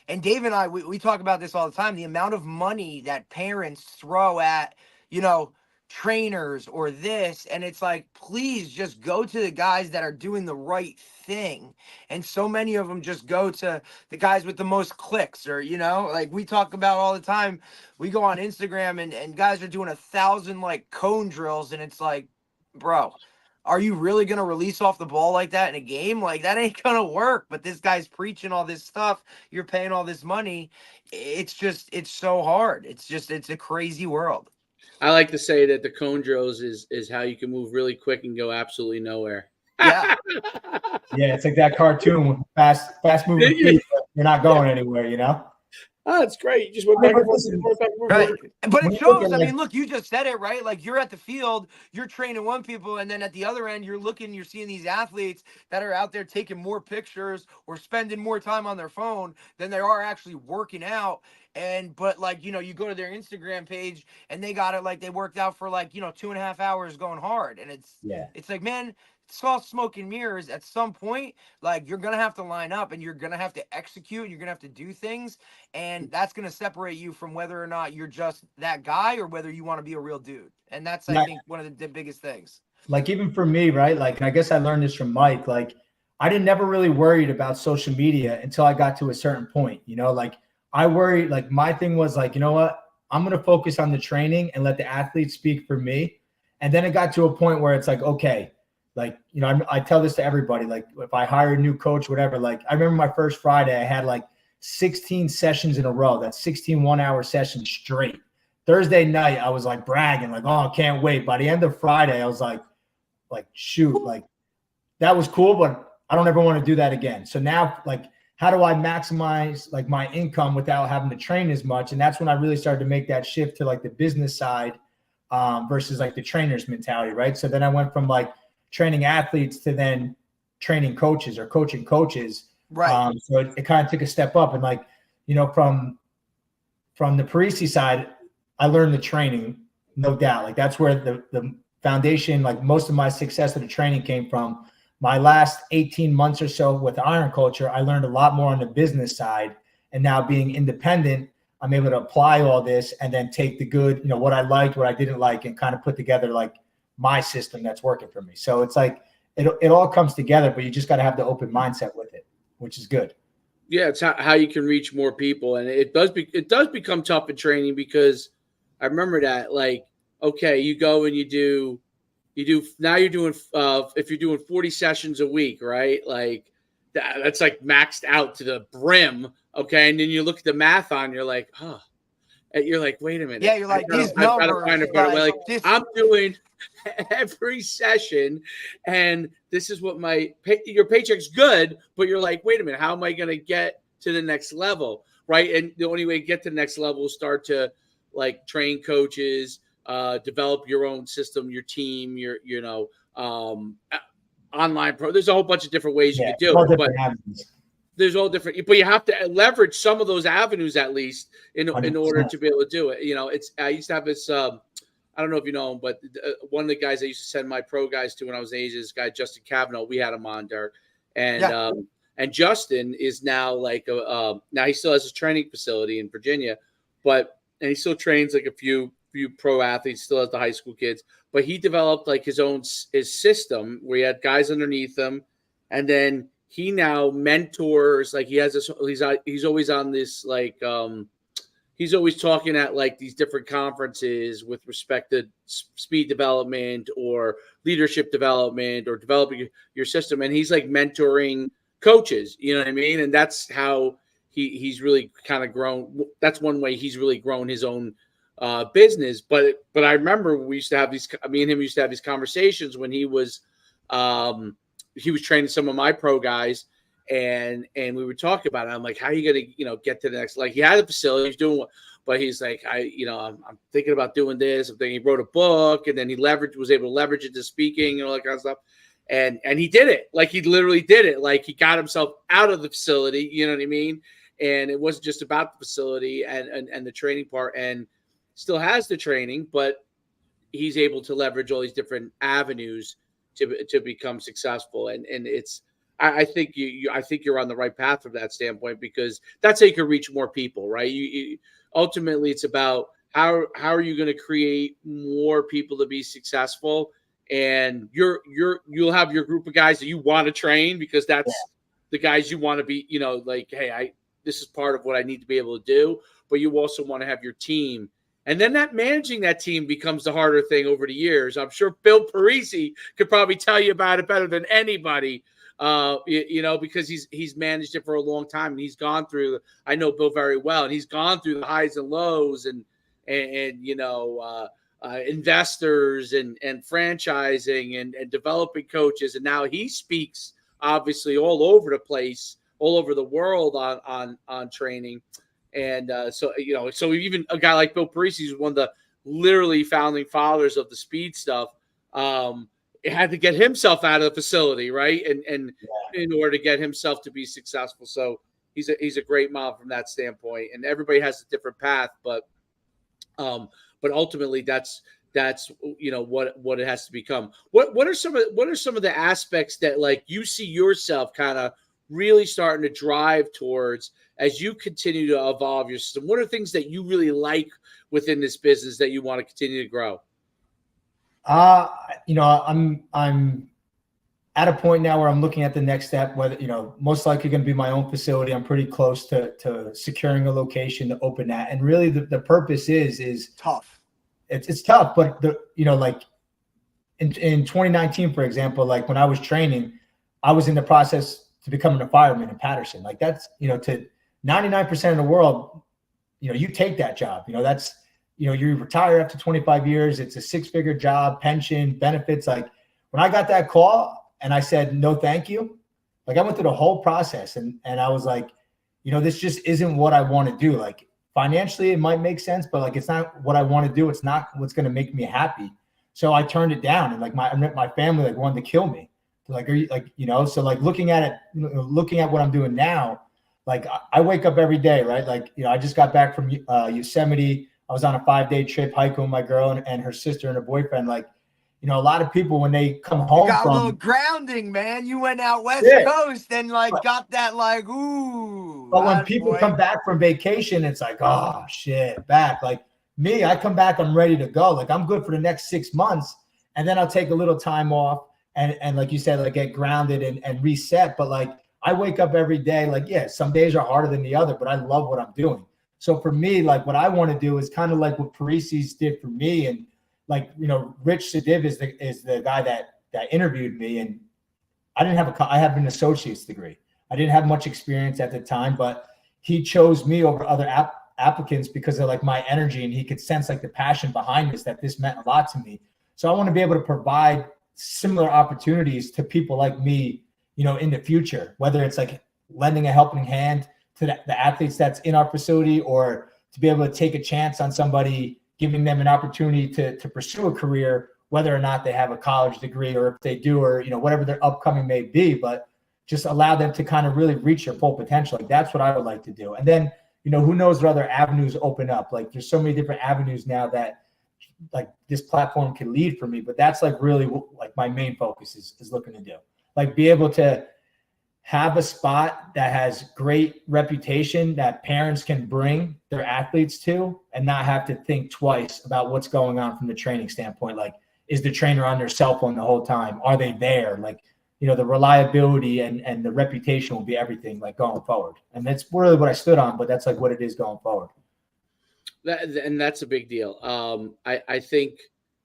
B: and Dave and I, we talk about this all the time. The amount of money that parents throw at, you know, trainers or this, and it's like, please just go to the guys that are doing the right thing. And so many of them just go to the guys with the most clicks, or, you know, like we talk about all the time. We go on Instagram and guys are doing 1,000 like cone drills, and it's like, bro, are you really going to release off the ball like that in a game? Like, that ain't going to work. But this guy's preaching all this stuff. You're paying all this money. It's so hard. It's a crazy world.
A: I like to say that the cone drills is how you can move really quick and go absolutely nowhere.
B: Yeah.
C: Yeah, it's like that cartoon with fast moving feet, but you're not going anywhere, you know?
A: Oh, it's great. You just went back and forth, back and forth.
B: Right. But it shows, I mean, look, you just said it, right? Like, you're at the field, you're training one people, and then at the other end, you're seeing these athletes that are out there taking more pictures or spending more time on their phone than they are actually working out. But like, you know, you go to their Instagram page and they got it like they worked out for like, you know, 2.5 hours going hard. And it's like, man, it's all smoke and mirrors. At some point, like, you're going to have to line up and you're going to have to execute and you're going to have to do things. And that's going to separate you from whether or not you're just that guy or whether you want to be a real dude. And that's, I think, one of the biggest things.
C: Like, even for me, right? Like, I guess I learned this from Mike. Like, I didn't never really worried about social media until I got to a certain point, you know, like, I worry, like, my thing was like, you know what, I'm going to focus on the training and let the athletes speak for me. And then it got to a point where it's like, okay, like, you know, I tell this to everybody, like, if I hire a new coach, whatever, like, I remember my first Friday, I had like 16 sessions in a row. That's 16 1-hour sessions straight. Thursday night, I was like bragging, like, oh, I can't wait. By the end of Friday, I was like, shoot, like, that was cool, but I don't ever want to do that again. So now, like, how do I maximize like my income without having to train as much? And that's when I really started to make that shift to like the business side versus like the trainer's mentality, right? So then I went from like, training athletes to then training coaches or coaching coaches.
B: Right.
C: So it kind of took a step up. And like, from the Parisi side, I learned the training, no doubt. Like that's where the foundation, like most of my success of the training came from. My last 18 months or so with Iron Culture, I learned a lot more on the business side. And now being independent, I'm able to apply all this and then take the good, what I liked, what I didn't like, and kind of put together like my system that's working for me. So it's like, it all comes together, but you just got to have the open mindset with it, which is good.
A: Yeah, it's how you can reach more people, and it does become tough in training because I remember that, like, okay, you go and you do now you're doing if you're doing 40 sessions a week, right? Like that's like maxed out to the brim, okay, and then you look at the math on, you're like, oh, and you're like, wait a minute,
B: Yeah, you're like,
A: I've got to find a better way. Like
B: this,
A: I'm doing every session, and this is what your paycheck's good, but you're like, wait a minute, how am I going to get to the next level, right? And the only way to get to the next level is start to like train coaches, develop your own system, your team, your online pro. There's a whole bunch of different ways you could do it, but there's all different. But you have to leverage some of those avenues at least in order to be able to do it. I used to have this. I don't know if you know him, but one of the guys I used to send my pro guys to when I was in Asia, this guy Justin Cavanaugh. We had him on, Dirk, and Justin is now like now he still has his training facility in Virginia, and he still trains like a few pro athletes, still has the high school kids, but he developed like his system where he had guys underneath him, and then he now mentors. Like he has this, he's always on this like he's always talking at like these different conferences with respect to speed development or leadership development or developing your system. And he's like mentoring coaches, you know what I mean? And that's how he's really kind of grown. That's one way he's really grown his own business. But I remember me and him used to have these conversations when he was training some of my pro guys. And we would talk about it. I'm like, how are you going to, get to the next, like he had a facility, he's doing what, but he's like, I'm thinking about doing this. I'm thinking he wrote a book and then he was able to leverage it to speaking and all that kind of stuff. And he did it. Like he literally did it. Like he got himself out of the facility, you know what I mean? And it wasn't just about the facility and the training part, and still has the training, but he's able to leverage all these different avenues to become successful. And it's, I think you're on the right path from that standpoint, because that's how you can reach more people, right? You ultimately it's about how are you going to create more people to be successful, and you'll have your group of guys that you want to train because that's the guys you want to be, like, hey, this is part of what I need to be able to do, but you also want to have your team. And then managing that team becomes the harder thing over the years. I'm sure Bill Parisi could probably tell you about it better than anybody. Because he's managed it for a long time, and he's gone through. I know Bill very well, and he's gone through the highs and lows, and investors and franchising and developing coaches, and now he speaks obviously all over the place, all over the world on training, and so even a guy like Bill Parisi, who's one of the literally founding fathers of the speed stuff. Had to get himself out of the facility, right? And in order to get himself to be successful. So he's a great model from that standpoint. And everybody has a different path, but ultimately that's what it has to become. What are some of the aspects that like you see yourself kind of really starting to drive towards as you continue to evolve your system? What are things that you really like within this business that you want to continue to grow?
C: I'm at a point now where I'm looking at the next step, whether, most likely going to be my own facility. I'm pretty close to securing a location to open that. And really the purpose is
B: tough.
C: It's tough, but like in 2019, for example, like when I was training, I was in the process to becoming a fireman in Patterson. Like that's, to 99% of the world, you take that job, that's, you retire after 25 years. It's a 6-figure job, pension, benefits. Like when I got that call and I said, no, thank you. Like I went through the whole process and I was like, this just isn't what I want to do. Like financially it might make sense, but like, it's not what I want to do. It's not what's going to make me happy. So I turned it down, and like my family like wanted to kill me. Like, are you like, so like looking at it, looking at what I'm doing now, like I wake up every day, right? Like, I just got back from Yosemite. I was on a 5-day trip hiking with my girl and her sister and her boyfriend. Like, a lot of people when they come home
B: you got
C: from
B: a little grounding, man. You went out West Coast and like got that like, ooh.
C: But when people come back from vacation, it's like, oh shit, back. Like me, I come back, I'm ready to go. Like I'm good for the next 6 months, and then I'll take a little time off and like you said, like get grounded and reset. But like I wake up every day, like, yeah, some days are harder than the other, but I love what I'm doing. So for me, like what I want to do is kind of like what Pari did for me. And like, Rich Sadiv is the guy that interviewed me, and I have an associate's degree. I didn't have much experience at the time, but he chose me over other applicants because of like my energy, and he could sense like the passion behind this, that this meant a lot to me. So I want to be able to provide similar opportunities to people like me, in the future, whether it's like lending a helping hand to the athletes that's in our facility, or to be able to take a chance on somebody, giving them an opportunity to pursue a career, whether or not they have a college degree, or if they do, or, whatever their upcoming may be, but just allow them to kind of really reach their full potential. Like that's what I would like to do. And then, who knows what other avenues open up. Like there's so many different avenues now that like this platform can lead for me, but that's like really like my main focus is looking to do, like be able to have a spot that has great reputation that parents can bring their athletes to, and not have to think twice about what's going on from the training standpoint. Like, is the trainer on their cell phone the whole time? Are they there? Like, the reliability and the reputation will be everything like going forward. And that's really what I stood on, but that's like what it is going forward.
A: And that's a big deal. I think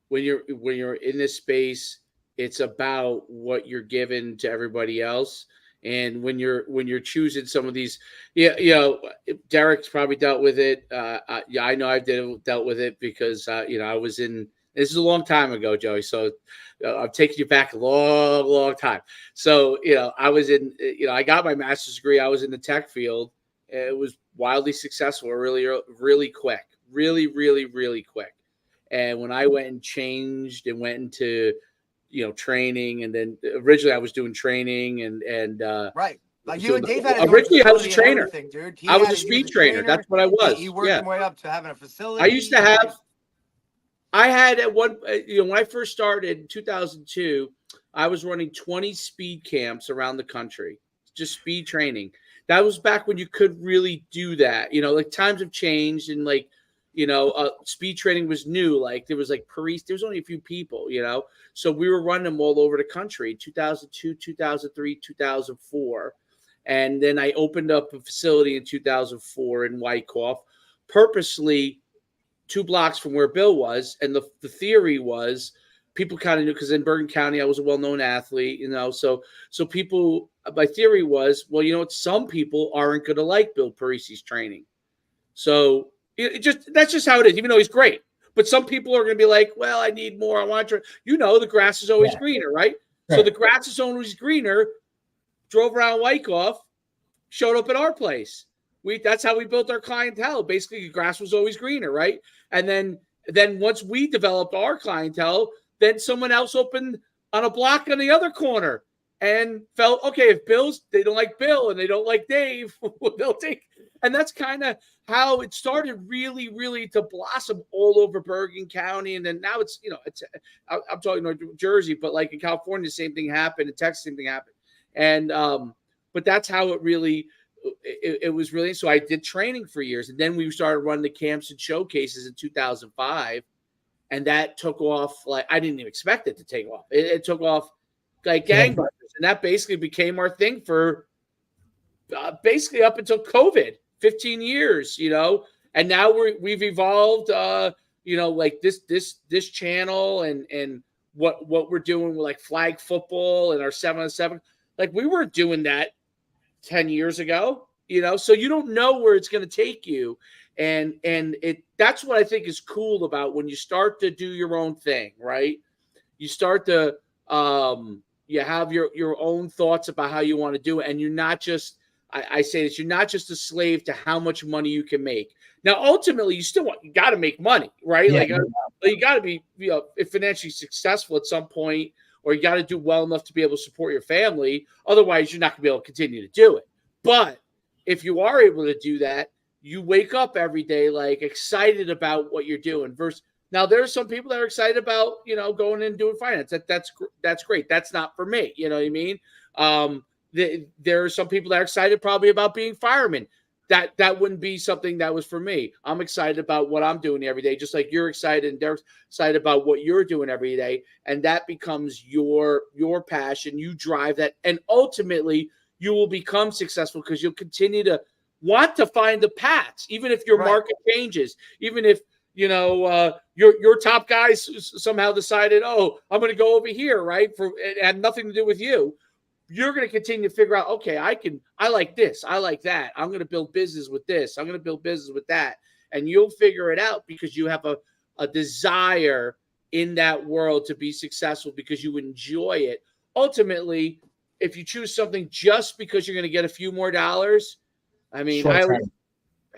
A: when you're in this space, it's about what you're given to everybody else. And when you're choosing some of these, Derek's probably dealt with it. I know I've dealt with it because I was in. This is a long time ago, Joey. So I'm taking you back a long, long time. So I was in. I got my master's degree. I was in the tech field. It was wildly successful, really quick, really quick. And when I went and changed and went into training, and then originally I was doing training and
B: right. Like you and Dave had
A: originally I was a trainer,
B: dude.
A: I was a speed trainer. That's what I was.
B: He worked his way up to having a facility.
A: I used to have. I had at one, when I first started in 2002, I was running 20 speed camps around the country, just speed training. That was back when you could really do that. Like times have changed, and like, speed training was new. Like there was like Pari, there was only a few people, so we were running them all over the country, 2002, 2003, 2004. And then I opened up a facility in 2004 in Wyckoff, purposely 2 blocks from where Bill was. And the theory was people kind of knew, because in Bergen County, I was a well-known athlete, so people, my theory was, well, some people aren't going to like Bill Parisi's training. So that's just how it is, even though he's great. But some people are going to be like, well, I need more. I want to, the grass is always greener, right? So the grass is always greener, drove around Wyckoff, showed up at our place. That's how we built our clientele. Basically, the grass was always greener, right? And then once we developed our clientele, then someone else opened on a block on the other corner and felt, okay, if they don't like Bill and they don't like Dave, they'll take. And that's kind of how it started really, really to blossom all over Bergen County. And then now I'm talking New Jersey, but like in California, the same thing happened. In Texas, the same thing happened. And, but that's how it really, it was really, so I did training for years. And then we started running the camps and showcases in 2005. And that took off, like, I didn't even expect it to take off. It took off like gangbusters. And that basically became our thing for basically up until COVID, 15 years, and now we've evolved, like this channel and what we're doing with like flag football and our 7-on-7. Like we weren't doing that 10 years ago, so you don't know where it's going to take you. And that's what I think is cool about when you start to do your own thing, right? You start to, you have your own thoughts about how you want to do it. And you're not just, I say this, you're not just a slave to how much money you can make. Now, ultimately, you got to make money, right?
C: Yeah,
A: like But you got to be, financially successful at some point, or you got to do well enough to be able to support your family. Otherwise, you're not going to be able to continue to do it. But if you are able to do that, you wake up every day like excited about what you're doing. Now, there are some people that are excited about, going in and doing finance. That's great. That's not for me. You know what I mean? There are some people that are excited probably about being firemen. That wouldn't be something that was for me. I'm excited about what I'm doing every day, just like you're excited and they're excited about what you're doing every day. And that becomes your passion. You drive that. And ultimately, you will become successful because you'll continue to want to find the paths, even if your market changes, even if, your top guys somehow decided, oh, I'm going to go over here, right? It had nothing to do with you. You're going to continue to figure out, okay, I like this. I like that. I'm going to build business with this. I'm going to build business with that. And you'll figure it out because you have a desire in that world to be successful because you enjoy it. Ultimately, if you choose something just because you're going to get a few more dollars, I mean,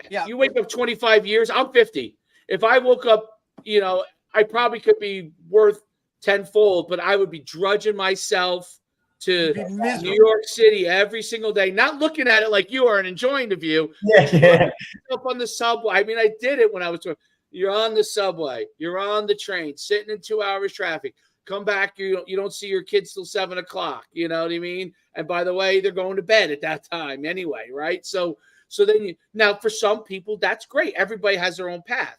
A: you wake up 25 years, I'm 50. If I woke up, I probably could be worth tenfold, but I would be drudging myself to New York City every single day, not looking at it like you are and enjoying the view.
C: Yeah.
A: Up on the subway. I mean, I did it when I was doing. You're on the subway, you're on the train, sitting in 2 hours traffic. Come back, you don't see your kids till 7 o'clock. You know what I mean? And by the way, they're going to bed at that time anyway, right? So then now for some people, that's great. Everybody has their own path.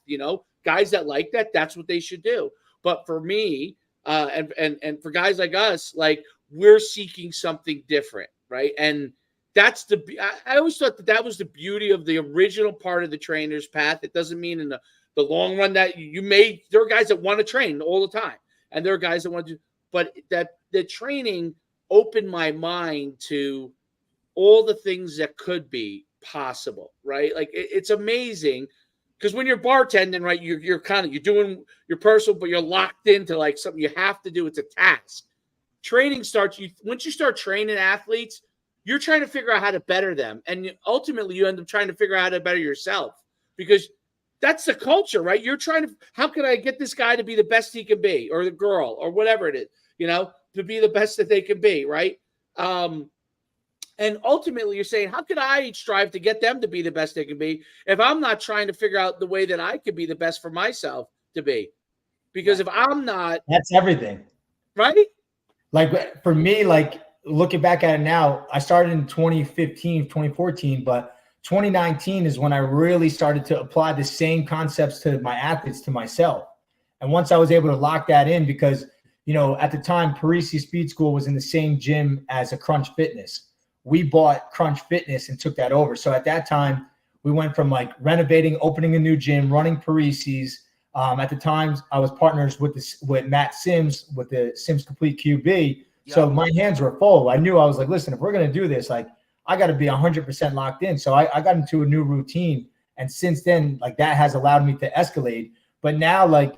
A: Guys that like that, that's what they should do. But for me, and for guys like us, like we're seeking something different, right? And that's I always thought that was the beauty of the original part of the trainer's path. It doesn't mean in the long run that there are guys that want to train all the time, and there are guys that want to do, but that the training opened my mind to all the things that could be possible, right? Like it's amazing because when you're bartending, right, you're doing your personal, but you're locked into like something you have to do. It's a task. Training starts once you start training athletes, you're trying to figure out how to better them, and ultimately you end up trying to figure out how to better yourself because that's the culture, right? You're trying to, how can I get this guy to be the best he can be, or the girl, or whatever it is, to be the best that they can be, right? And ultimately, you're saying, how could I strive to get them to be the best they can be if I'm not trying to figure out the way that I could be the best for myself to be? Because if I'm not,
C: that's everything,
A: right?
C: Like for me, like looking back at it now, I started in 2015, 2014, but 2019 is when I really started to apply the same concepts to my athletes, to myself. And once I was able to lock that in, because, at the time, Pari Speed School was in the same gym as a Crunch Fitness. We bought Crunch Fitness and took that over. So at that time, we went from like renovating, opening a new gym, running Parisi's. At the time, I was partners with Matt Sims with the Sims Complete QB. Yep. So my hands were full. I knew, I was like, listen, if we're going to do this, like I got to be 100% locked in. So I got into a new routine. And since then, like that has allowed me to escalate. But now, like,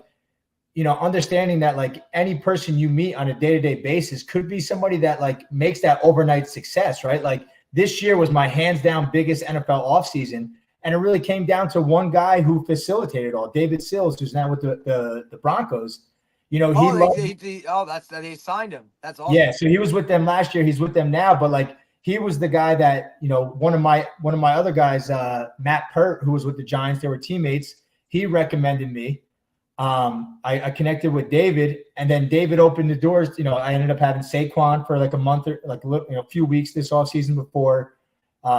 C: understanding that like any person you meet on a day-to-day basis could be somebody that like makes that overnight success, right? Like this year was my hands down biggest NFL offseason. And it really came down to one guy who facilitated all, David Sills, who's now with the Broncos. They
B: signed him. That's awesome.
C: Yeah, so he was with them last year. He's with them now, but like he was the guy that, one of my other guys, Matt Pert, who was with the Giants, they were teammates. He recommended me. I connected with David, and then David opened the doors. I ended up having Saquon for like a month or like a few weeks this offseason before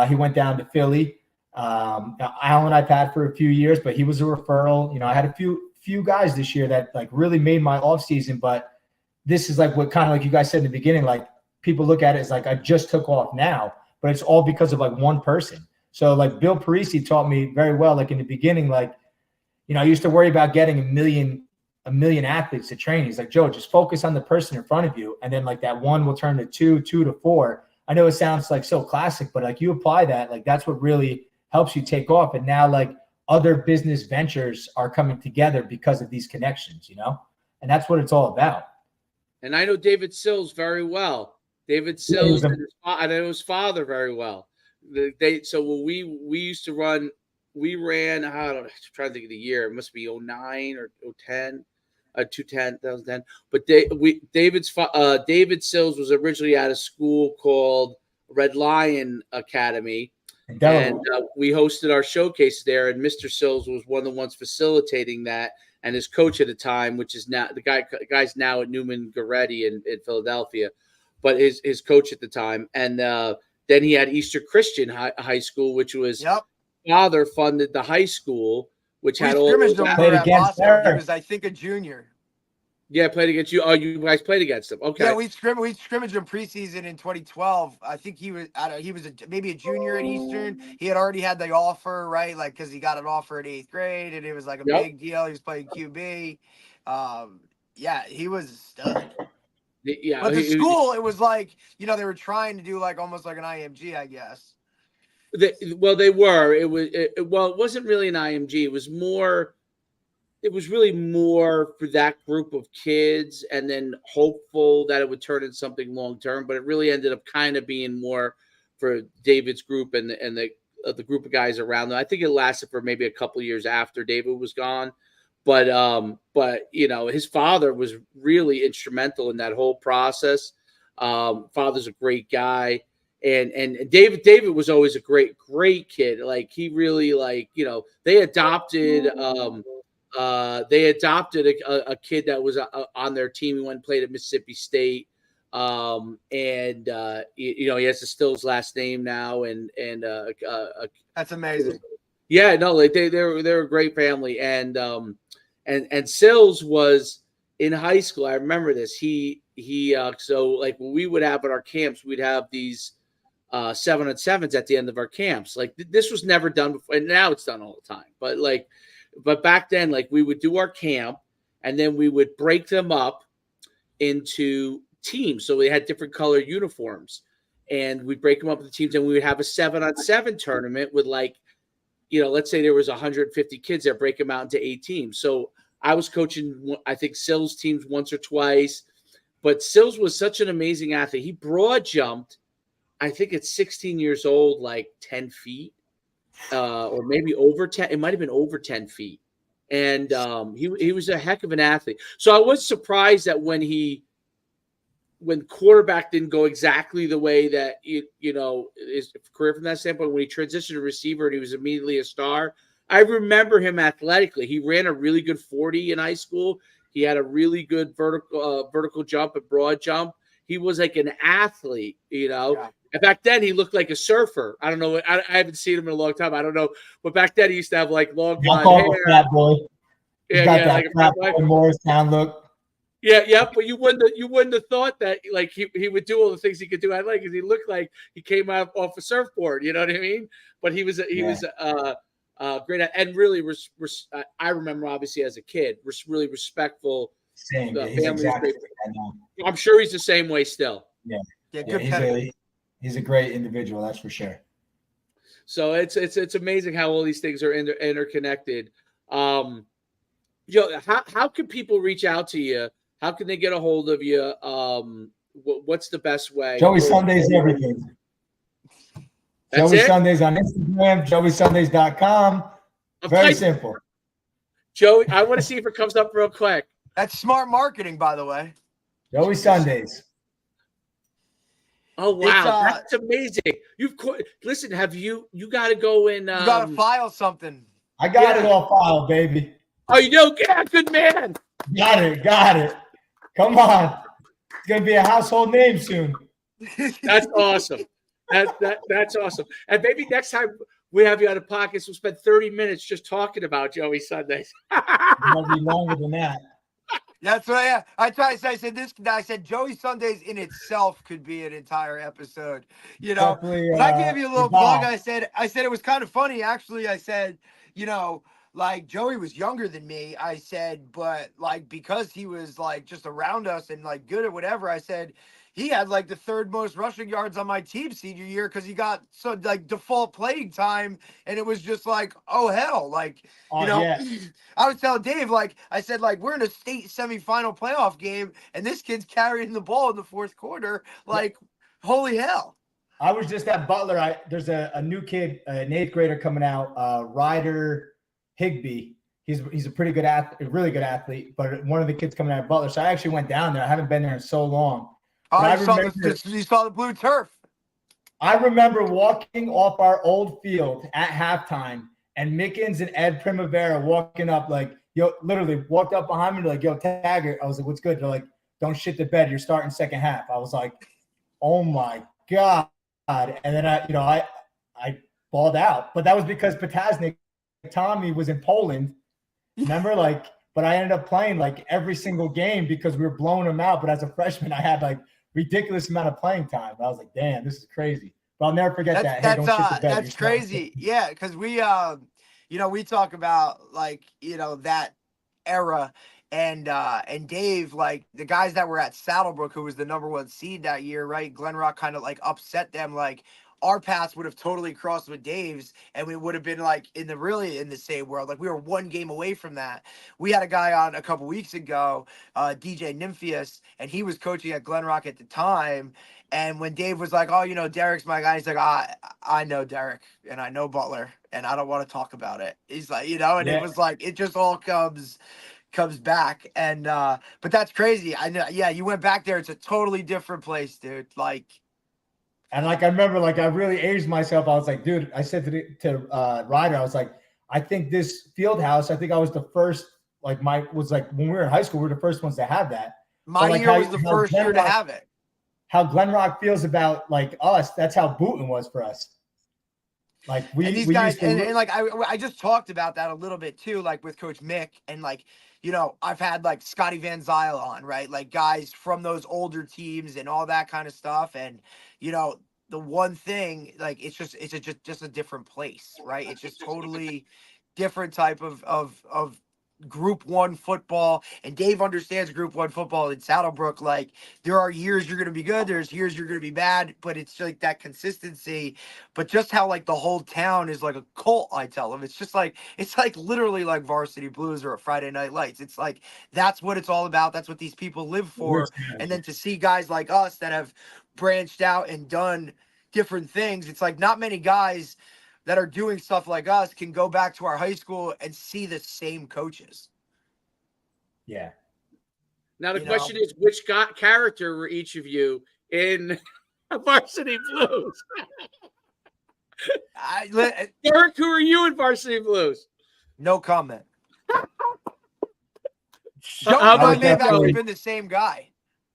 C: he went down to Philly. Alan I've had for a few years, but he was a referral. I had a few guys this year that like really made my offseason, but this is like what kind of like you guys said in the beginning, like people look at it as like I just took off now, but it's all because of like one person. So like Bill Parisi taught me very well, like in the beginning, like, I used to worry about getting a million athletes to train. He's like, Joe, just focus on the person in front of you. And then like that one will turn to two to four. I know it sounds like so classic, but like you apply that, like that's what really helps you take off. And now like other business ventures are coming together because of these connections, and that's what it's all about.
A: And I know David Sills very well. David Sills, I know his father very well. So when we used to run, we ran, I don't know, I'm trying to think of the year. It must be 09 or 10. 2010. But David Sills was originally at a school called Red Lion Academy, and we hosted our showcase there. And Mr. Sills was one of the ones facilitating that, and his coach at the time, which is now the guy's now at Newman Goretti in Philadelphia, but his coach at the time. And then he had Easter Christian High School, which was father funded the high school, which had all.
B: Scrimmaged him at Boston. He was, I think, a junior.
A: Yeah, played against you. Oh, you guys played against him. Okay.
B: Yeah, we scrimmaged him preseason in 2012. I think he was maybe a junior at Eastern. He had already had the offer, right? Like, because he got an offer in 8th grade, and it was like a big deal. He was playing QB. Yeah, he was a stud.
A: Yeah,
B: but the school, it was like, they were trying to do like almost like an IMG, I guess.
A: They were. It wasn't really an IMG. It was really more for that group of kids, and then hopeful that it would turn into something long term. But it really ended up kind of being more for David's group and the group of guys around them. I think it lasted for maybe a couple of years after David was gone. But his father was really instrumental in that whole process. Father's a great guy. And David was always a great kid. Like, he really, they adopted a kid that was on their team. He went and played at Mississippi State. He has the Stills last name now. And
B: that's amazing.
A: Yeah, no, like they're a great family. And Sills was in high school. I remember this. So like when we would have at our camps, we'd have these 7-on-7s at the end of our camps. Like, this was never done before, and now it's done all the time. But back then, like, we would do our camp, and then we would break them up into teams. So we had different color uniforms, and we'd break them up into teams, and we would have a 7-on-7 tournament with, like, let's say there was 150 kids there, break them out into 8 teams. So I was coaching, I think, Sills teams once or twice, but Sills was such an amazing athlete. He broad jumped, I think at 16 years old, like 10 feet. Or maybe over 10. It might have been over 10 feet. And he was a heck of an athlete. So I was surprised that when quarterback didn't go exactly the way that, his career from that standpoint, when he transitioned to receiver and he was immediately a star. I remember him athletically. He ran a really good 40 in high school. He had a really good vertical jump and broad jump. He was like an athlete, Yeah. And back then, he looked like a surfer. I don't know. I haven't seen him in a long time. I don't know. But back then, he used to have like long blonde hair.
C: Fat boy.
A: Yeah,
C: got that like fat boy Morristown look.
A: Yeah. But you wouldn't have thought that like he would do all the things he could do. I like because he looked like he came out off a surfboard. You know what I mean? But he was great and really. I remember obviously as a kid, really respectful.
C: Same. Exactly.
A: I'm sure he's the same way still.
B: Yeah. Good.
C: He's a great individual, that's for sure.
A: So it's amazing how all these things are interconnected. How can people reach out to you? How can they get a hold of you? What's the best way?
C: Joey Sundays everything. Joey Sundays on Instagram, joeysundays.com. Very simple.
A: Joey, I want to see if it comes up real quick.
B: That's smart marketing, by the way.
C: Joey Sundays.
A: Oh wow, that's amazing! Listen. Have you got to go in?
B: You got to file something.
C: I got it all filed, baby.
A: Oh, you know, yeah, good man.
C: Got it. Come on, it's gonna be a household name soon.
A: That's awesome. That's awesome. And maybe next time we have you on a podcast, we'll spend 30 minutes just talking about Joey Sundays.
C: It might be longer than that.
B: That's what I said Joey Sundays in itself could be an entire episode, But I gave you a little plug. I said it was kind of funny. Actually, I said, like Joey was younger than me. I said, but like, because he was like just around us and like good at whatever, I said, he had like the 3rd most rushing yards on my team senior year because he got so like default playing time, and it was just like, oh hell, like I was telling Dave, like I said, like we're in a state semifinal playoff game, and this kid's carrying the ball in the 4th quarter, like holy hell.
C: I was just at Butler. There's a new kid, an 8th grader coming out, Ryder Higbee. he's a pretty good athlete, a really good athlete, but one of the kids coming out of Butler. So I actually went down there. I haven't been there in so long.
B: Oh,
C: But
B: you saw the blue turf.
C: I remember walking off our old field at halftime and Mickens and Ed Primavera walking up like, yo, literally walked up behind me like, yo, Taggart. I was like, what's good? They're like, don't shit the bed. You're starting second half. I was like, oh my God. And then I balled out. But that was because Potasnik, Tommy was in Poland. Remember? But I ended up playing like every single game because we were blowing them out. But as a freshman, I had like ridiculous amount of playing time. I was like, damn, this is crazy. But I'll never forget that. Hey, don't shit the bed.
B: That's crazy. Yeah, because we we talk about like, that era and Dave, like the guys that were at Saddlebrook, who was the #1 seed that year, right? Glen Rock kind of like upset them. Like our paths would have totally crossed with Dave's, and we would have been like in the same world. Like we were one game away from that. We had a guy on a couple weeks ago, DJ Nymphius, and he was coaching at Glen Rock at the time. And when Dave was like, oh, Derek's my guy, he's like, I know Derek and I know Butler and I don't want to talk about it. He's like, It was like, it just all comes back. And, but that's crazy. I know. Yeah. You went back there. It's a totally different place, dude.
C: And I remember, I really aged myself. I was like, dude, I said to Ryder, I was like, I think this field house, I think I was the first, when we were in high school, we were the first ones to have that.
B: My year was the first year to have it.
C: How Glen Rock feels about us, that's how Booton was for us. I
B: just talked about that a little bit too, with Coach Mick and I've had Scotty Van Zyl on, right? Like guys from those older teams and all that kind of stuff. And, the one thing, it's just a different place, right? It's just totally different type of Group 1 football. And Dave understands Group 1 football in Saddlebrook. There are years you're going to be good. There's years you're going to be bad, but it's that consistency. But just how the whole town is like a cult, I tell them. It's just it's literally like Varsity Blues or a Friday Night Lights. It's that's what it's all about. That's what these people live for. And then to see guys like us that have branched out and done different things, it's not many guys that are doing stuff like us can go back to our high school and see the same coaches.
C: Yeah.
A: Now the question is, which character were each of you in Varsity Blues? Derek, who are you in Varsity Blues?
B: No comment. Joey might have actually been the same guy.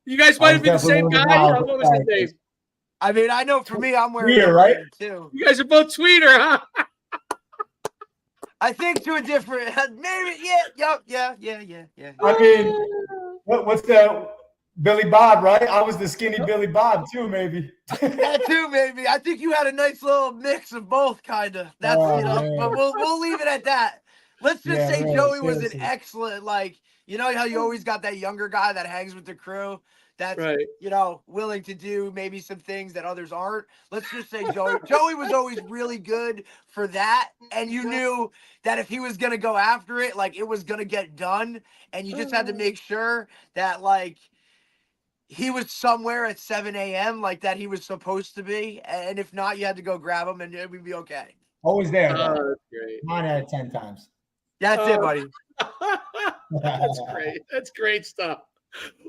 A: You guys might have been the same guy. What was his name?
B: I mean, I know for me, I'm wearing
C: Tweeter, right?
B: Too.
A: You guys are both Tweeter, huh?
B: I think to a different, maybe, yeah.
C: I mean, what's the Billy Bob, right? I was the skinny Billy Bob too, maybe.
B: That too, maybe. I think you had a nice little mix of both, kind of. That's but we'll leave it at that. Let's just say really, Joey was an excellent, how you always got that younger guy that hangs with the crew. That's, right. Willing to do maybe some things that others aren't. Let's just say Joey was always really good for that. And you knew that if he was going to go after it, it was going to get done. And you just had to make sure that, he was somewhere at 7 a.m. That he was supposed to be. And if not, you had to go grab him and it would be okay.
C: Always there.
A: That's great.
C: 9 out of 10 times.
B: That's it, buddy.
A: That's great. That's great stuff.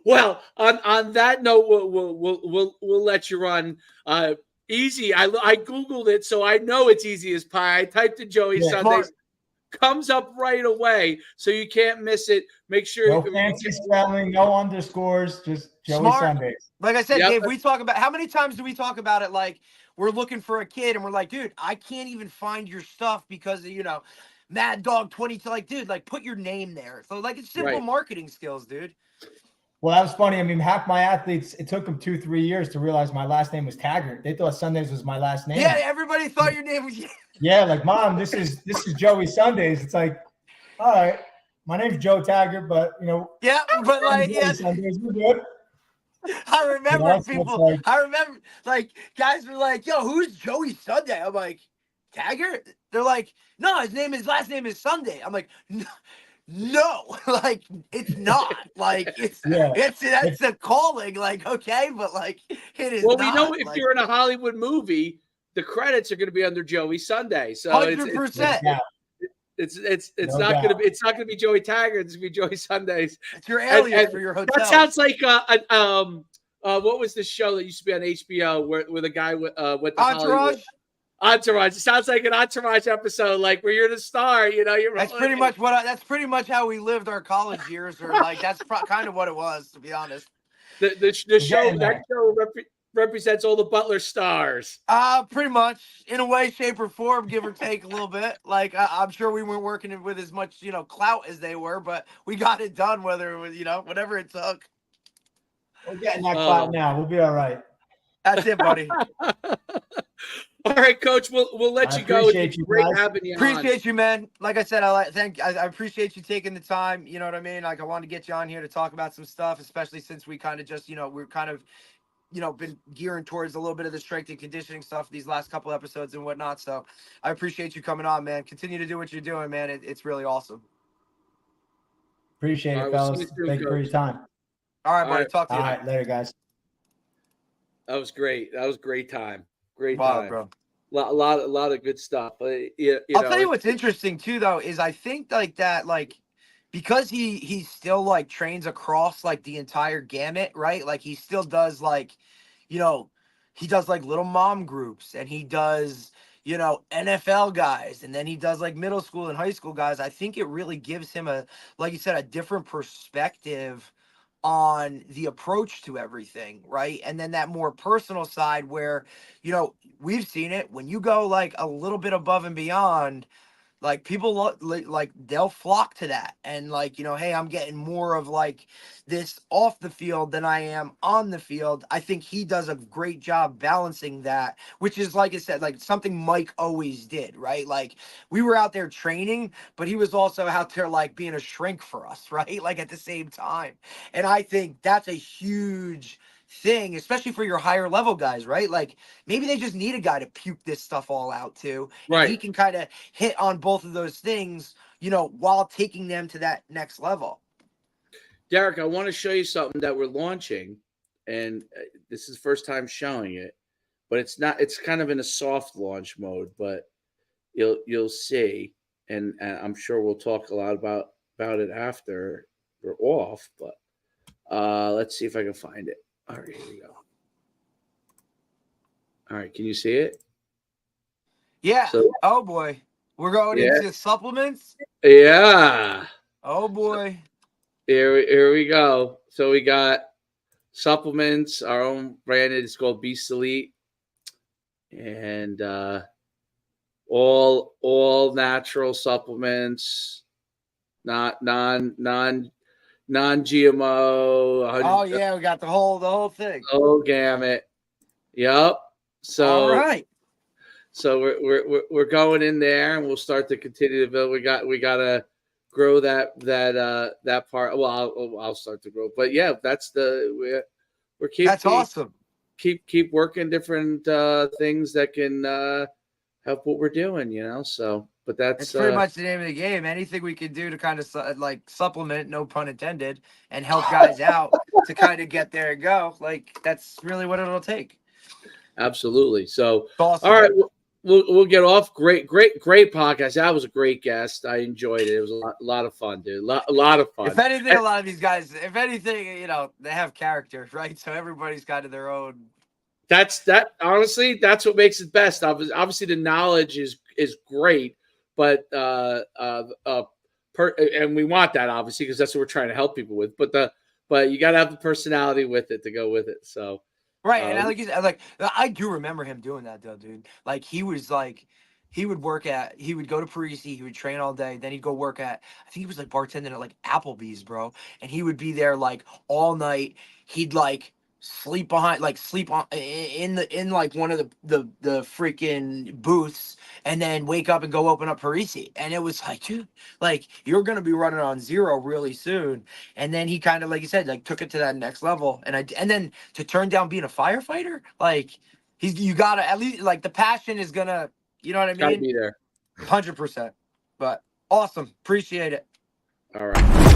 A: Well, on that note, we'll let you run. Easy. I Googled it, so I know it's easy as pie. I typed in Joey Sundays. Smart. Comes up right away, so you can't miss it. Make sure
C: no fancy spelling, no underscores, just Joey Sundays.
B: Like I said, Dave, we talk about how many times do we talk about it? We're looking for a kid, and we're like, dude, I can't even find your stuff because of, Mad Dog 22. Dude, put your name there. So it's simple marketing skills, dude.
C: Well, that was funny. I mean, half my athletes, it took them 2-3 years to realize my last name was Taggart. They thought Sundays was my last name.
B: Yeah, everybody thought your name was.
C: Yeah, Mom, this is Joey Sundays. It's all right, my name's Joe Taggart, but
B: Yeah, but
C: Sundays, we're good.
B: I remember people. I remember guys were like, "Yo, who's Joey Sunday?" I'm like, Taggart. They're like, "No, his last name is Sunday." I'm like, No, it's not. That's a calling. Okay, but it is.
A: Well,
B: not.
A: We know if you're in a Hollywood movie, the credits are going to be under Joey Sunday. So
B: 100%.
A: It's
C: No
A: not
C: doubt.
A: gonna be Joey Taggart. It's gonna be Joey Sundays.
B: It's your alias
A: And
B: for your
A: that
B: hotel.
A: sounds like what was the show that used to be on HBO where the guy went to Hollywood?
B: Entourage.
A: Entourage. It sounds like an Entourage episode, like where you're the star. You know, you're
B: That's pretty much that's pretty much how we lived our college years, or like that's kind of what it was, to be honest.
A: the show that show represents all the Butler stars.
B: Pretty much in a way, shape, or form, give or take a little bit. Like I'm sure we weren't working with as much, clout as they were, but we got it done, whether it was, whatever it took.
C: We're getting that clout now. We'll be all right.
B: That's it, buddy.
A: All right, Coach. We'll let you go. It's great having you.
B: Appreciate you, man. Like I said, I appreciate you taking the time. You know what I mean? Like I wanted to get you on here to talk about some stuff, especially since we kind of just, we're kind of, been gearing towards a little bit of the strength and conditioning stuff these last couple episodes and whatnot. So I appreciate you coming on, man. Continue to do what you're doing, man. It's really awesome.
C: Appreciate it, fellas. Thank you for your time.
B: All right, buddy. Talk to you.
C: All right, later, guys.
A: That was great. That was great time. Great
B: wow,
A: time,
B: bro.
A: A lot of good stuff.
B: I'll tell you what's interesting too, though, is I think like that, like, because he still like trains across like the entire gamut, right? Like he still does like, he does like little mom groups, and he does, NFL guys, and then he does like middle school and high school guys. I think it really gives him like you said, a different perspective on the approach to everything, right? And then that more personal side where, we've seen it when you go like a little bit above and beyond, like people like they'll flock to that, and like, hey, I'm getting more of like this off the field than I am on the field. I think he does a great job balancing that, which is, like I said, like something Mike always did, right? Like we were out there training, but he was also out there like being a shrink for us, right? Like at the same time. And I think that's a huge thing, especially for your higher level guys, right? Like maybe they just need a guy to puke this stuff all out to,
A: right?
B: And he can kind of hit on both of those things, while taking them to that next level.
A: Derek, I want to show you something that we're launching, and this is the first time showing it, but it's kind of in a soft launch mode, but you'll see, and I'm sure we'll talk a lot about it after we're off, but let's see if I can find it. All right, here we go. All right, can you see it?
B: Yeah. So, oh boy, we're going into supplements.
A: Yeah.
B: Oh boy.
A: So, here we go. So we got supplements, our own branded. It's called Beast Elite, and all natural supplements, not non-GMO.
B: Oh yeah, we got the whole thing.
A: Oh gamut. Yep. So
B: all right.
A: So we're going in there, and we'll start to continue to build. We got to grow that part. Well, I'll start to grow, but yeah, we're
B: that's awesome.
A: Keep working different things that can help what we're doing. So. But that's
B: pretty much the name of the game. Anything we can do to kind of like supplement, no pun intended, and help guys out to kind of get there and go. Like that's really what it'll take.
A: Absolutely. So,
B: awesome.
A: All right, we'll get off. Great podcast. That was a great guest. I enjoyed it. It was a lot of fun, dude. A lot of fun.
B: If anything, a lot of these guys, they have character, right? So everybody's kind of their own.
A: Honestly, that's what makes it best. Obviously, the knowledge is great. But and we want that obviously because that's what we're trying to help people with. But you got to have the personality with it to go with it. So
B: right, and I do remember him doing that though, dude. Like he would go to Pari Speed, he would train all day, then he'd go work at, I think he was like bartending at like Applebee's, bro, and he would be there like all night. He'd like sleep on in like one of the freaking booths, and then wake up and go open up Pari Speed. And it was like, dude, like you're gonna be running on zero really soon. And then he kind of, like you said, like took it to that next level. And then to turn down being a firefighter, like you gotta at least, like the passion is gonna, you know what I mean?
A: Gotta be there.
B: 100%. But awesome, appreciate it.
A: All right.